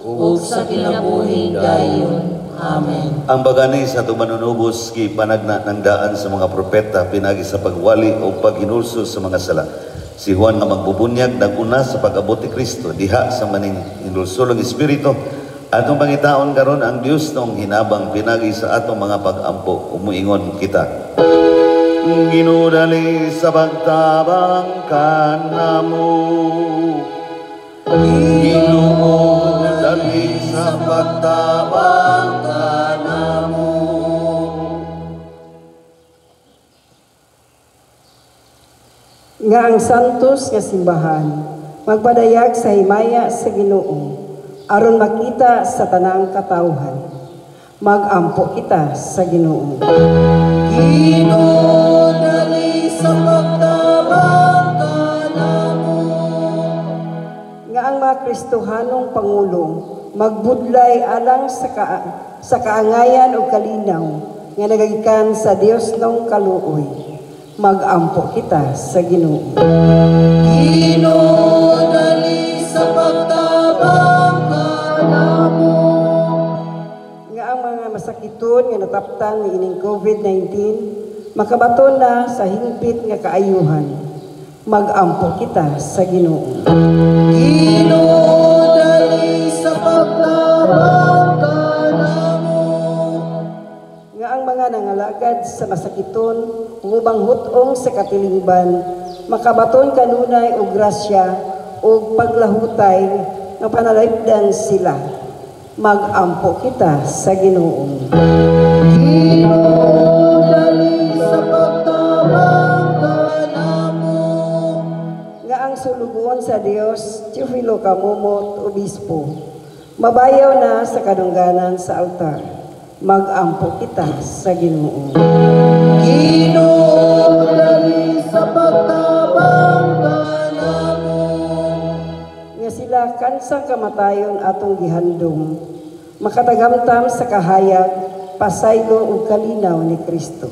ug sa kinabuhi dayon. Amen. Ang bagani sa itong manunubos kay panagna ng daan sa mga propeta pinagi sa pagwali o paghinulso sa mga sala. Si Juan nga magbubunyag naguna sa pag-abot ni Kristo diha sa maning hinulsulong Espiritu. Atong pangitaon karon ang Dios nung hinabang pinagi sa atong mga pag-ampo umuingon kita. Ginudali sa pagtabang kanamo, ginudali sa pagtabang kanamo. Nga ang santos nga simbahan magpadayag sa himaya sa Ginoo aron makita sa tanang katawhan. Magampo kita sa Ginoo. Ginudali sa pagtabang kanamo. Nga ang mga Kristohanong Pangulo magbudlay alang sa kaangayan o kalinaw nga nagagikan sa Dios ng kaluoy. Magampo kita sa Ginoo. Ginudali sa pagtabang kanamo. Nga ang mga masakiton nga nataptan ni ining COVID-19 makabaton na sa hingpit nga kaayuhan. Magampo kita sa Ginoo. Ginudali sa pagtabang kanamo. Nga ang mga nangalagad sa masakiton ubang hutong sa katilingban makabaton kanunay og grasya o paglahutay nga panalipdan sila. Magampo kita sa Ginoo. Ginudali sa pagtabang kanamo. Nga ang sulugon sa Dios, Teofilo Kamumot, Obispo, mabayaw na sa kadungganan sa altar. Magampo kita sa Ginoo. Ginudali sa pagtabang kanamo. Nga sila kansang kamatayon atong gihandom, makatagamtam sa kahayag, pasaylo ug kalinaw ni Kristo.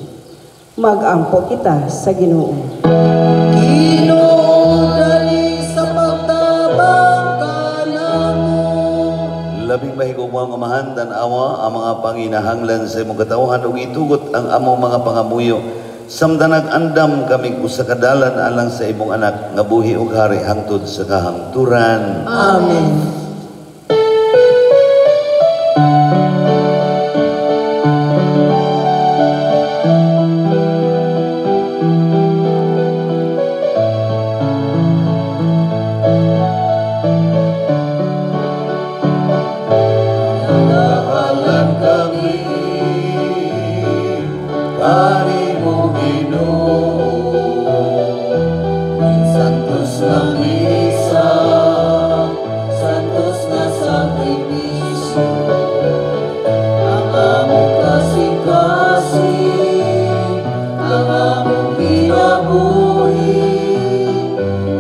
Magampo kita sa Ginoo. Ginudali sa pagtabang kanamo. Labing mahigugmang amahan tan-awa ang mga panginahanglan sa imong katawhan ug itugot ang among mga pangamuyo. Samtanag andam kami usa ka dalan alang sa imong anak nga buhi ug hari hangtod sa kahangturan. Amen. Nanahalan kami kanimo Ginoo, santos nga misa, santos nga sakripisyo, ang among kasing-kasing, ang among kinabuhi,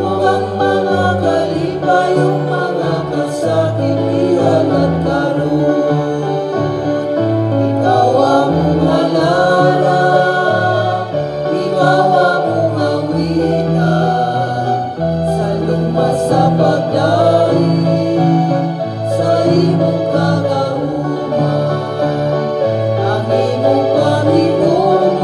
ug ang mga kalipayong mga kasakitan at karon. Ikaw among halala, ikaw among awitan, sa lumas sa pagdaig, sa imong kagauman, ang imong Panginoon,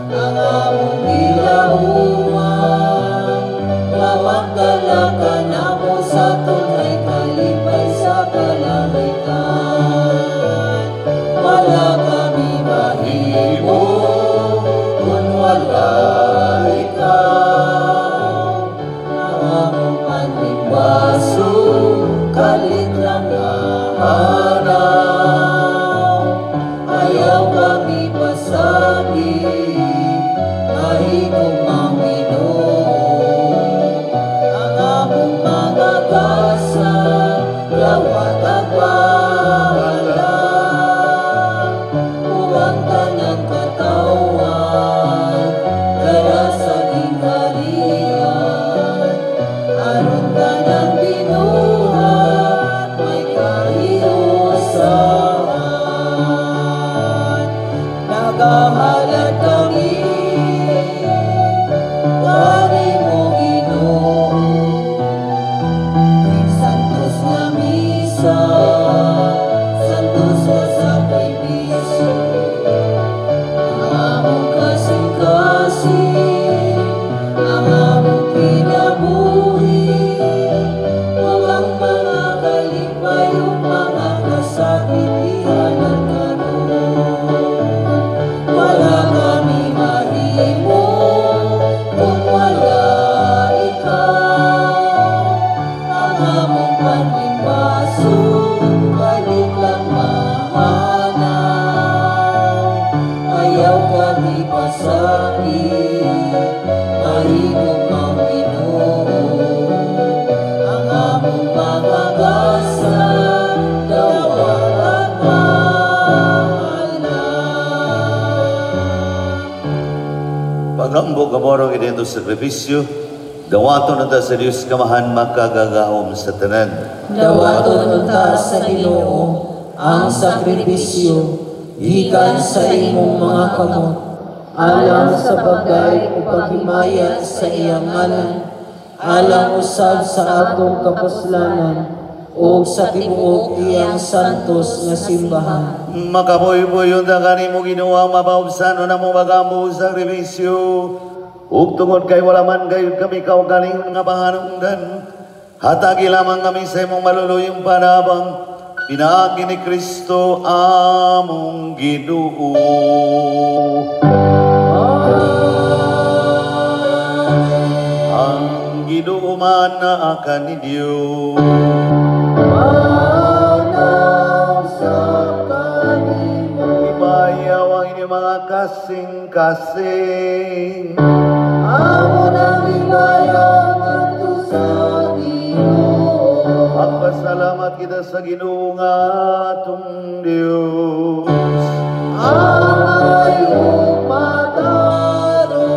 ang among gilauman, mawagdala ka namo sa tunay kalipay sa kalangitan. Wala kami mahimo kung wala ikaw. Ang among panlibaso, kalitlang araw. Ayaw kami pasagi, mahigong Panginoon. Ang among mga kasa, lawat at bahala. Ug ang tanang katawan, paboro ito sakripisyo, dawaton nata sa Diyos kamahan makagagahom sa tanan. Dawaton unta sa Ginoo ang sakripisyo gikan sa imong mga kamot alang sa bagay o paghimaya sa iyang ngalan, alang usab sa atong kapuslanan o sa tibuok iyang santos nga simbahan. Makaboy-boy yung dakani mo ginawa mapaubsano na mo magambo sa sakripisyo. Ug tungod kay wala man gayud kami kaugaling nga pahanungdan, hatagi lamang kami sa imong maluluyong panabang, pinaagi ni Kristo among Ginoo. Ang Ginoo man na akan ni Dios. Ibayaw ang inyong mga kasing-kasing. Amo nang ibayaw ngadto sa Ginoo. Magpasalamat kita sa Ginoo nga atong Dios. Ayong matarong.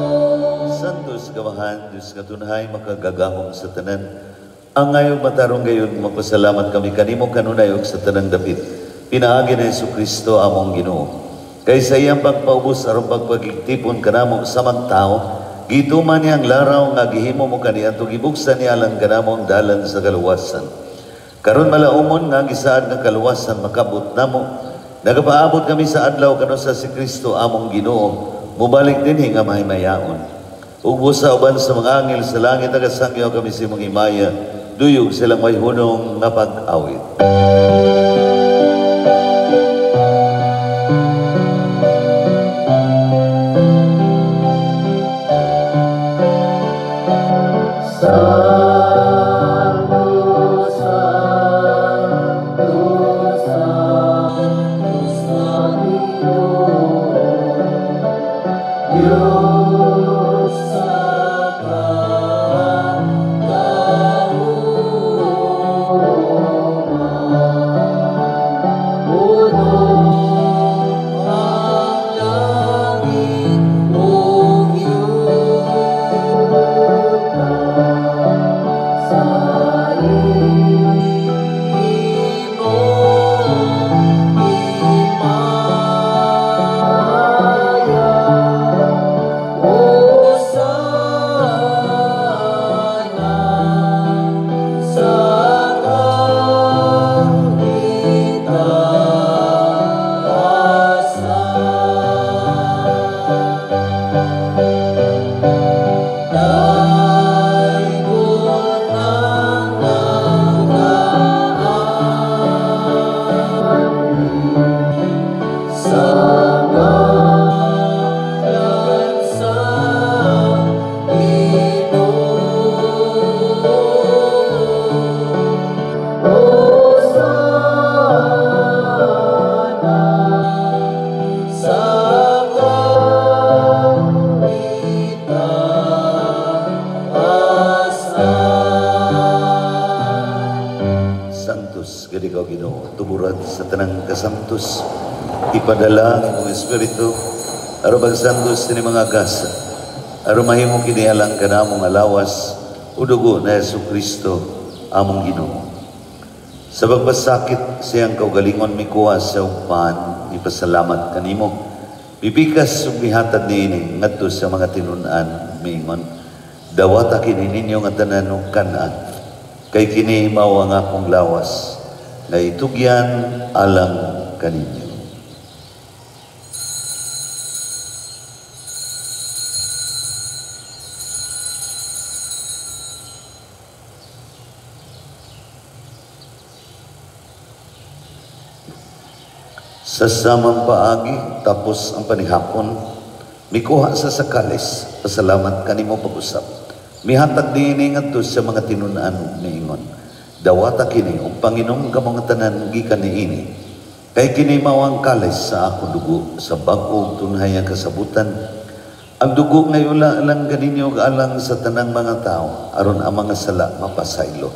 Santos kamahan, Diyos katunhay, makagagahom sa tanan. Ang ngayon matarong gayon, magpasalamat kami kanimo kanunay og sa tanang dapit. Pinaagi na Jesucristo among Ginoo. Kay sa iyang pagpaubos aron pagpagigtipon kanamo sa magtao, gituman niyang laraw nga gihimo mo kaniya to gibuksan niya lang kanamo ang dalan sa kaluwasan. Karon malaumon nga gisaad nga kaluwasan makabot namo. Nagapaabot kami sa adlaw kano sa si Kristo among Ginoo. Mubalik dinhi nga mahimayaon. Ug busa uban sa mga angel sa langit nagasangyaw kami sa imong himaya. Duyog silang may hunong nga pag-awit. Kasantos, ipadala ng mga Espiritu, aron pagsantos ni mga gasa, aron mahimo kinihalang kanamong alawas, udugo na Jesucristo, among Ginoo. Sa pagbasakit siyang kaugalingon mikuha sa upahan, ipasalamat kanimo. Pipikas ug mihatag niini ngadto sa mga tinun-an miingon, dawata kini ninyo nga tanan ug kan-an, kay kini mao ang akong lawas na itugyan alang kaninyo. Sa samang paagi, tapos ang panihapon, mikuha sa sakalis, pasalamat kanimo pag-usap. Mihatag din ngadto sa mga tinun-an niingon, dawata kini ug Panginoon ka mga tanan gikan niini. Kay kini mao ang kalis sa ako dugo sa bag-o tunhay ang kasabutan. Ang dugo nga ula lang ganinyo alang sa tanang mga tao aron ang mga sala mapasaylo.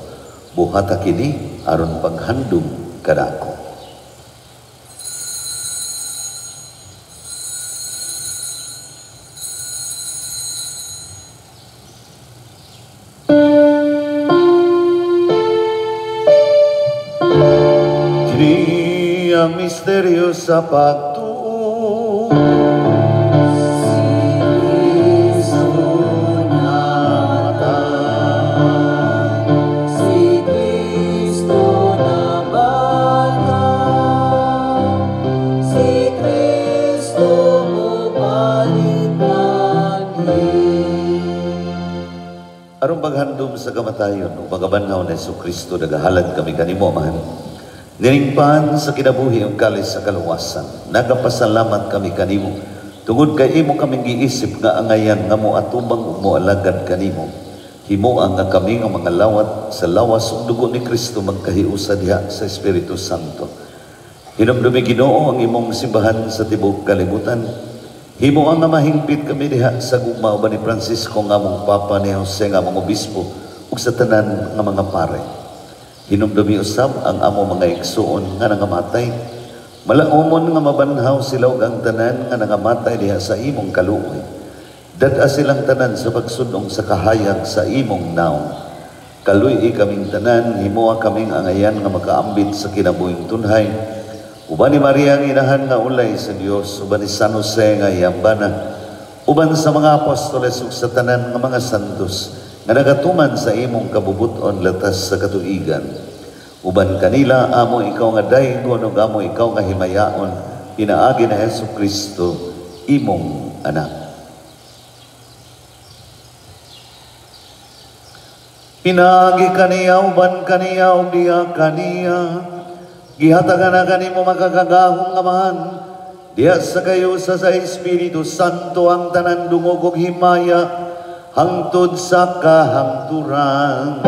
Buhata kini aron paghandom kadako. Iyang misteryo sa pagtuo. Arong paghandom sa kamatayon o pagabanhaw na Jesucristo nagahalad kami kanimo amahan. Nilingpahan sa kinabuhi ang kalis sa kaluwasan. Nagapasalamat kami kanimo. Tungod kay imo kaming giisip nga angayan nga mo atubang mo alagad kanimo. Himuang nga kami nga mga lawat sa lawas ug dugo ni Kristo magkahiusa diha sa Espiritu Santo. Hinumdumi Ginoo ang imong simbahan sa tibuok kalibutan. Himo ang nga mahingpit kami diha sa gugma uban ni Francisco nga mong Papa ni Jose nga mong Obispo ug sa tanan nga mga pare. Hinumdumi usab ang amo mga igsoon nga nangamatay. Malaumon nga mabanhaw sila ug ang tanan nga nangamatay diha sa imong kaluoy. Dad-a silang tanan sa pagsudong sa kahayag sa imong naong. Kaluy kaming tanan, himuha kaming angayan nga makaambit sa kinabuhing tunhay. Uban ni Maria ang inahan nga ulay sa Dios, uban ni San Jose nga iyambana, uban sa mga apostoles ug sa tanan nga mga santos nga nagatuman sa imong kabubuton latas sa katuigan. Uban kanila amo ikaw nga daygon ug amo ikaw nga himayaon, pinaagi na Jesucristo imong anak. Pinaagi kaniya uban kaniya ug diha kaniya. Gihatagan na kanimo makakagahong amahan, diha sa kayo sa Espiritu Santo ang tanan dungog ug himaya, hangtod sa kahangturan.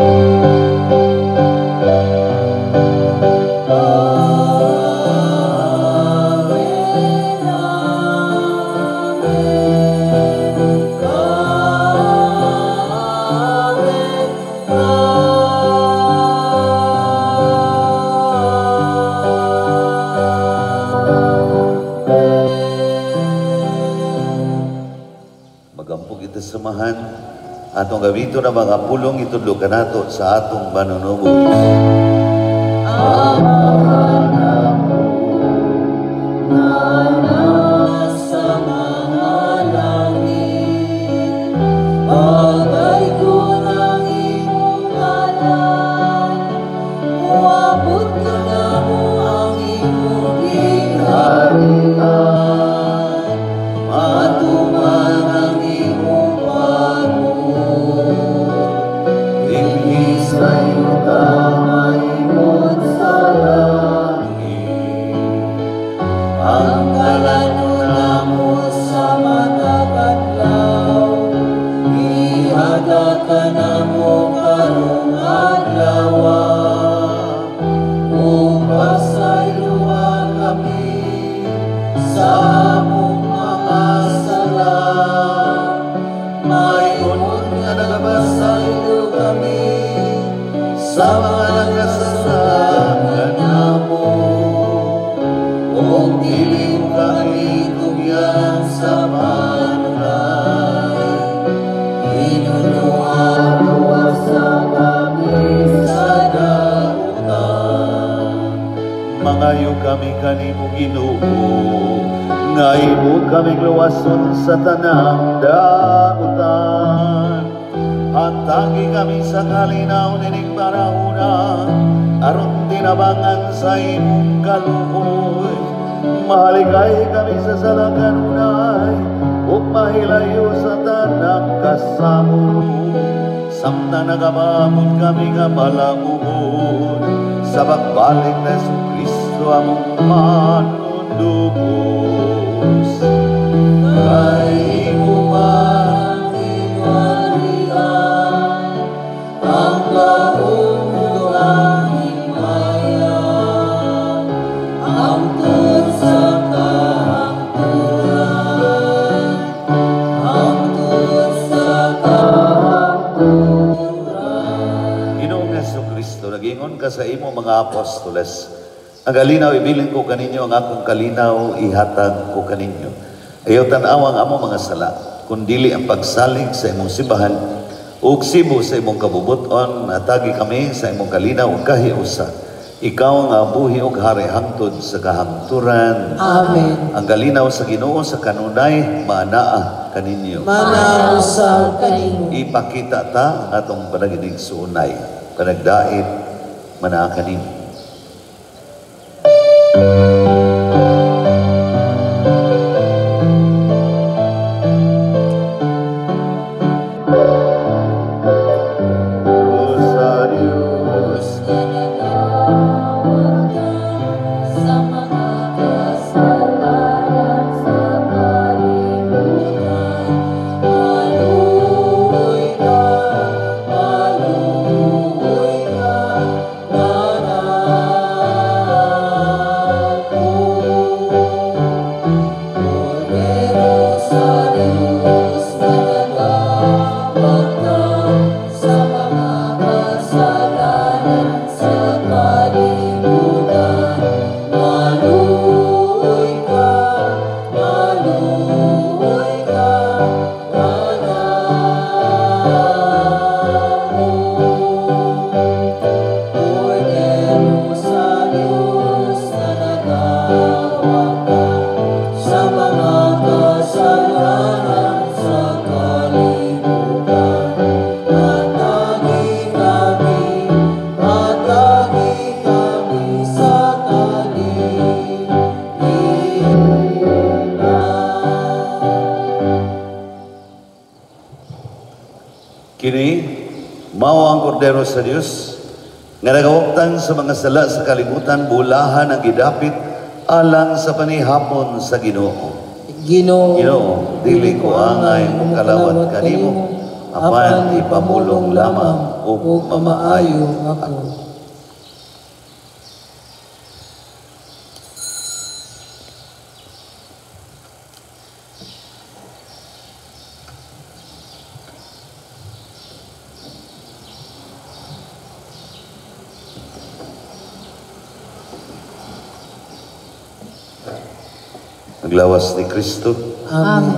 Samahan atong gawito na mga pulong itudlo kanato sa atong manunubos. Sa tanang dagutan, hatagi kami sa kalinaw nining barahuna, aron tinabangan sa imong kaluoy. Mahaligay kami sa salakanunay, ug mahilayo sa tanang kasamo. Samtang nagabamon kami nga malamuhon, sa pagbalik na Jesucristo among manunubos. Kay umang tinwalian ang kahulugang himaya, ang tun sa kahangturan, ang tun sa kahangturan. Ginoong Jesucristo, nagingon ka sa imo mga apostoles, ang kalinaw ibilin ko kaninyo, ang akong kalinaw ihatag ko kaninyo. Ayaw tanawang amo mga sala, kundili ang pagsalig sa imong simbahan, ug sibo sa imong kabubuton, natagi kami sa imong kalinaw ug kahiusa. Ikaw nga buhi og hari hangtod sa kahangturan. Amen. Ang galinaw sa Ginoo sa kanunay maanaa kaninyo. Manausab kanimo. Ipakita ta ang atong panaginig suunay. Panagdait manaa kaninyo. Kini mao ang kordero sa Dios nga nagawagtan sa mga sala sa kalibutan, bulahan ang gidapit alang sa panihapon sa Ginoo. Ginoo, dili ko angay mong kalawat kanimo, apan ipamulong lamang ug mamaayo ako. Naglawas ni Kristo. Amen.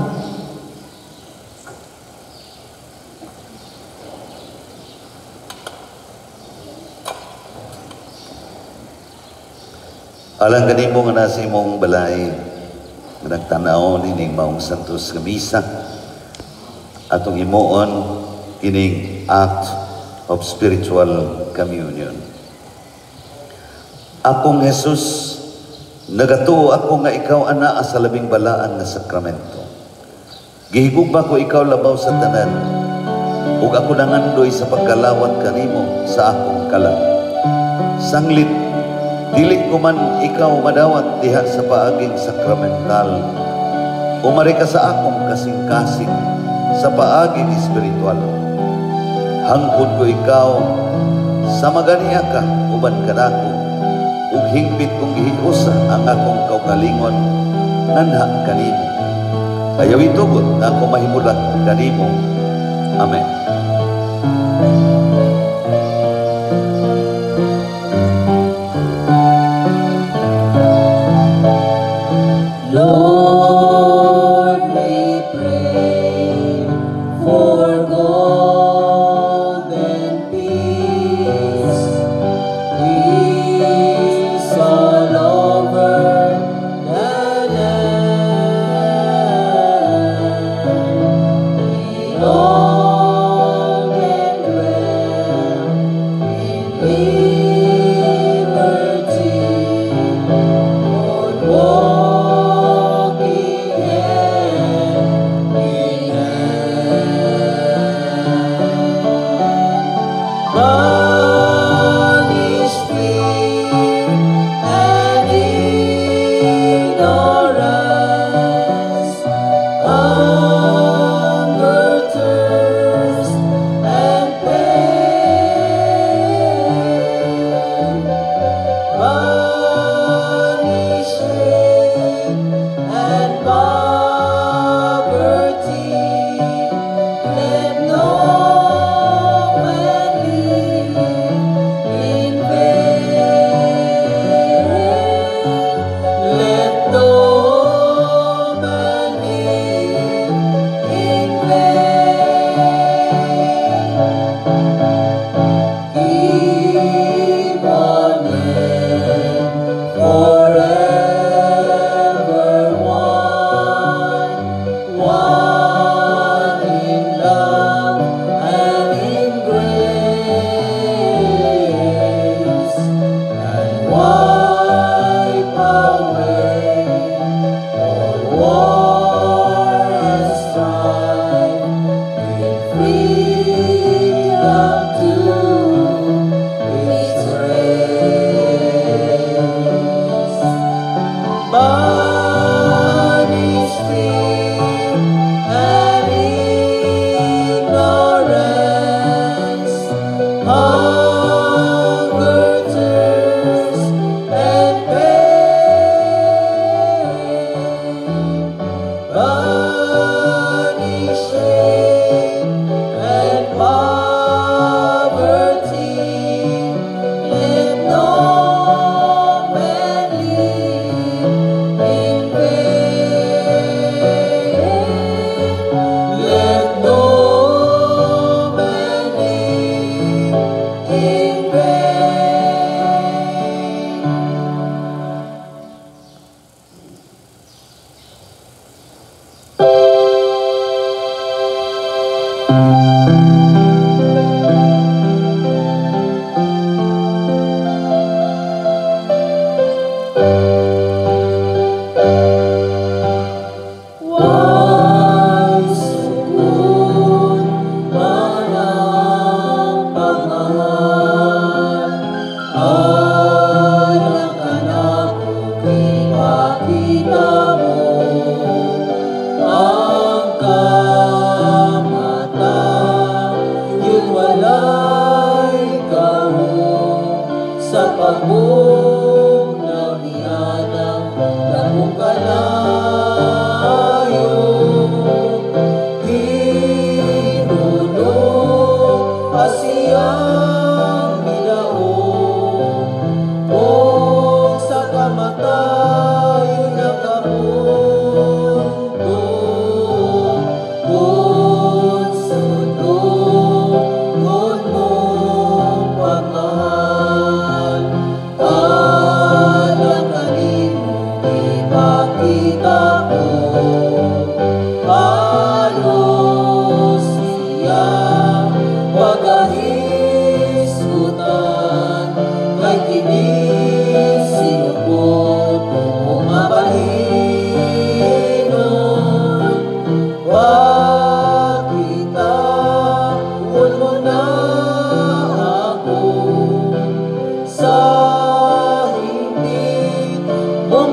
Alang kanimo nga nasa imong balay, nga nagtanaw nining maong santos nga misa, atong imuon kining act of spiritual communion. Akong Jesus, nagatuo ako nga ikaw ana sa labing balaan nga sakramento. Gihigugma ko ikaw labaw sa tanan, ug ako nangandoy sa pagkalawat kanimo sa akong kalag. Sanglit, dili ko man ikaw madawat diha sa paaging sakramental. Umari ka sa akong kasing-kasing sa paaging espiritual. Hangkod ko ikaw sa maganiya ka, uban ka nako, ug hingpit kong gihiusa ang akong kaugalingon nanha kanimo. Ayaw itugot nga ako mahimulat kanimo. Amen. Lord, we pray for golden peace, peace all over the land. We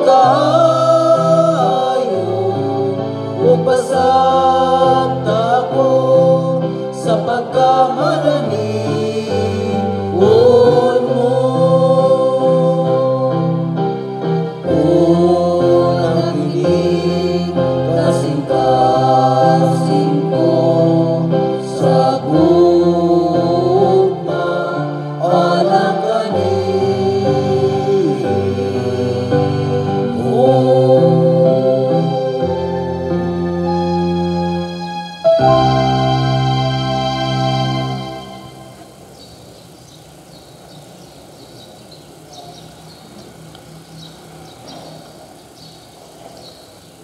kayo o pasat ako sa pagkamalani mo o nakilig kasing-kasing ko sa gugma alang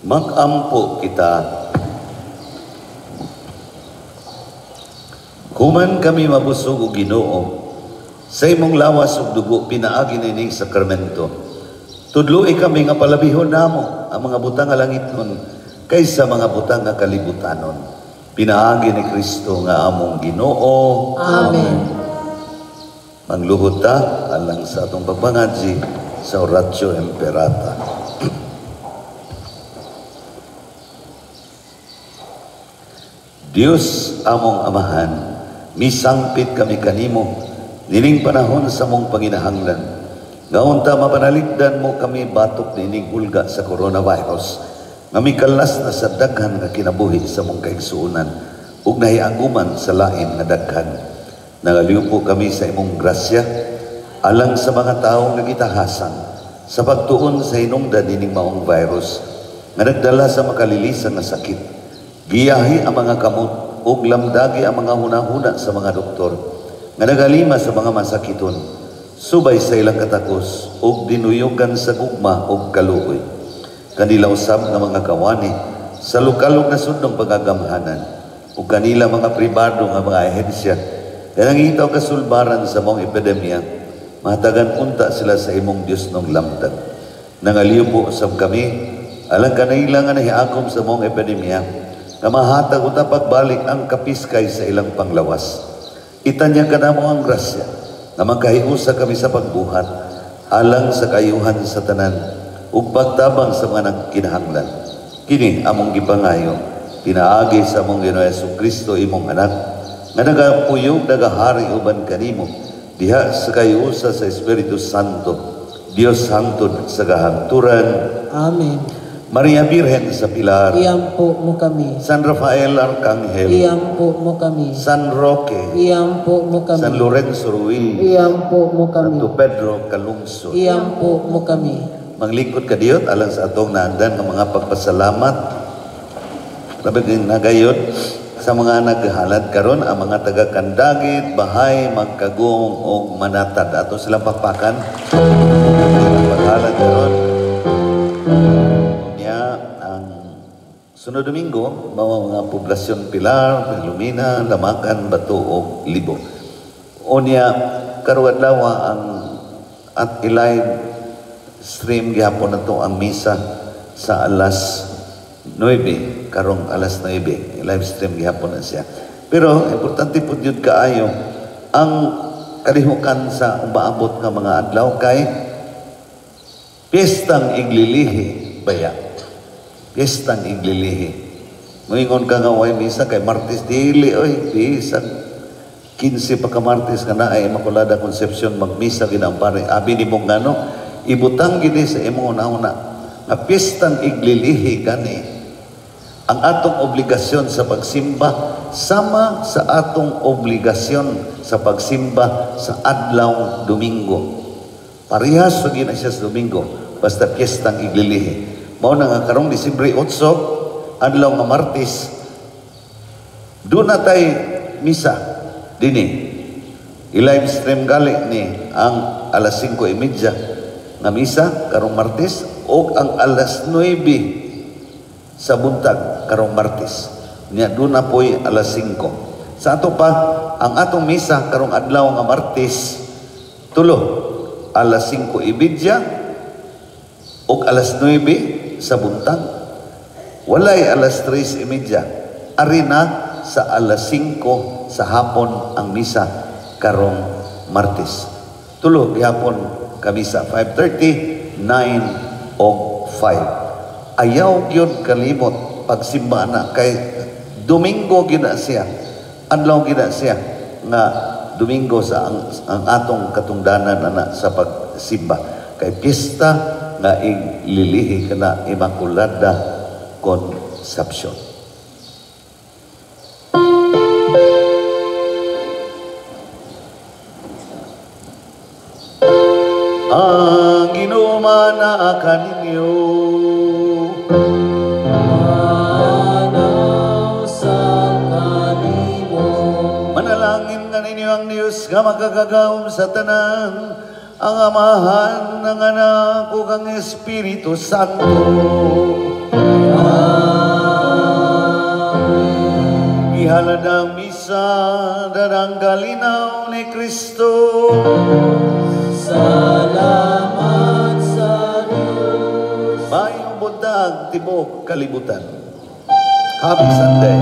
Mag-ampo kita. Human kami mabusog o Ginoo, sa imong lawas ug dugo pinaagi nining sakramento. Tudloi kami nga palabihon namo ang mga butang nga langiton kaysa mga butang nga kalibutanon. Pinaagi ni Kristo nga among Ginoo. Amen. Mangluhod ta alang sa atong pagbangadji sa Oratio Imperata. Dios among amahan, misangpit kami kanimo, nining panahon sa mong panginahanglan. Ngaunta mapanaligdan mo kami batok nining hulga sa coronavirus, nga mikalas na sa daghan nga kinabuhi sa mong kaigsuunan, ug nahiaguman sa lain nga daghan. Nangaliw po kami sa imong grasya, alang sa mga taong nagitahasan, sa pagtuon sa hinungdan nining maong virus, nga nagdala sa makalilisan na sakit. Giyahi ang mga kamot ug lamdagi ang mga hunahuna sa mga doktor nga nagalima sa mga masakiton, subay sa ilang katakos ug dinuyogan sa gugma ug kaluoy. Kanila usab nga mga kawani sa lokal ug nasudnong pagagamhanan ug kanila mga pribado nga mga ahensya nga nangitaw kasulbaran sa mong epidemya, mahatagan unta sila sa imong Dios nung lamdag. Nangaliw po usab kami alang kanila nga nahiakom sa mong epidemya, nga mahatag uta pagbalik ang kapiskay sa ilang panglawas. Itanya ka na mo ang grasya, na magkahiusa kami sa pagbuhat, alang sa kayuhan sa tanan, ug pagtabang sa mga nagkinahanglan. Kini among gipangayo, pinaagi sa among Ginoong Jesucristo imong anak, nga nagapuyog nagahari uban kanimo, diha sa kayusa sa Espiritu Santo, Dios hangtod sa kahangturan. Amen. Maria Virgen sa Pilar, Iyampo mo kami. San Rafael Arcangel, Iyampo mo kami. San Roque, Iyampo mo kami. San Lorenzo Ruiz, Iyampo mo kami. Santo Pedro Calungsod. Iyampo mo kami. Manglingkod ka Diyot alang sa atong naandan ng mga pagpasalamat. Labing nagayod sa mga naghalad karon ang mga taga-Kandagit, Bahay, Magkagong o Manatad. Ato silang pakpakan. Paghalad karon. Sunod Domingo, mga poblasyon Pilar, Lumina, Lamacan, Bato o Libo. O niya, karuadlawa ang at live stream gihapon na to ang misa sa alas 9, karong alas 9. Live stream gihapon na siya. Pero, importante po yun kaayo, ang kalihukan sa umaabot ng mga adlaw kay Piyestang Iglilihi Baya. Piyestang Iglilihi. Moingon ka nga way misa kay Martes dili oy bisan 15 pa ka Martes ka na ay Immaculada Concepcion magmisa ginampare. Abi ni mong ngano ibutang gid sa imong una-una nga Piyestang Iglilihi kani ang atong obligasyon sa pagsimba sama sa atong obligasyon sa pagsimba sa adlaw Domingo. Parehas sa gina siya sa Domingo basta Piyestang Iglilihi. Mao na nga karong Disyembre 8, adlaw nga Martes, doon na tayo misa dini. I-live stream gali ni ang alas 5:30 nga misa karong Martes o ang alas 9 sa buntag karong Martes. Nya doon na po'y alas 5. Sa ato pa, ang atong misa karong adlaw nga Martes, tulo, alas 5:30 o alas 9 sa buntag. Walay alas 3:30. Ari na sa alas 5 sa hapon ang misa karong Martes. Tulo gihapon kamisa 5:30, 9 o 5. Ayaw gyud kalimot pagsimba na kay Domingo gina siya. Adlaw gina siya nga Domingo sa ang atong katungdanan ana sa pagsimba. Kay pista nga ililihi kana Immaculada Conception. Ang inuman na kaninyo Manaw sa kanimo. manalangin nga ninyo ang Diyos nga magagagawom sa tanan, ang Amahan ng Anak ug ang Espiritu Santo. Ihalad ang misa darang kalinaw ni Kristo. Salamat sa Diyos. Mayong buntag tibok kalibutan. Happy Sunday.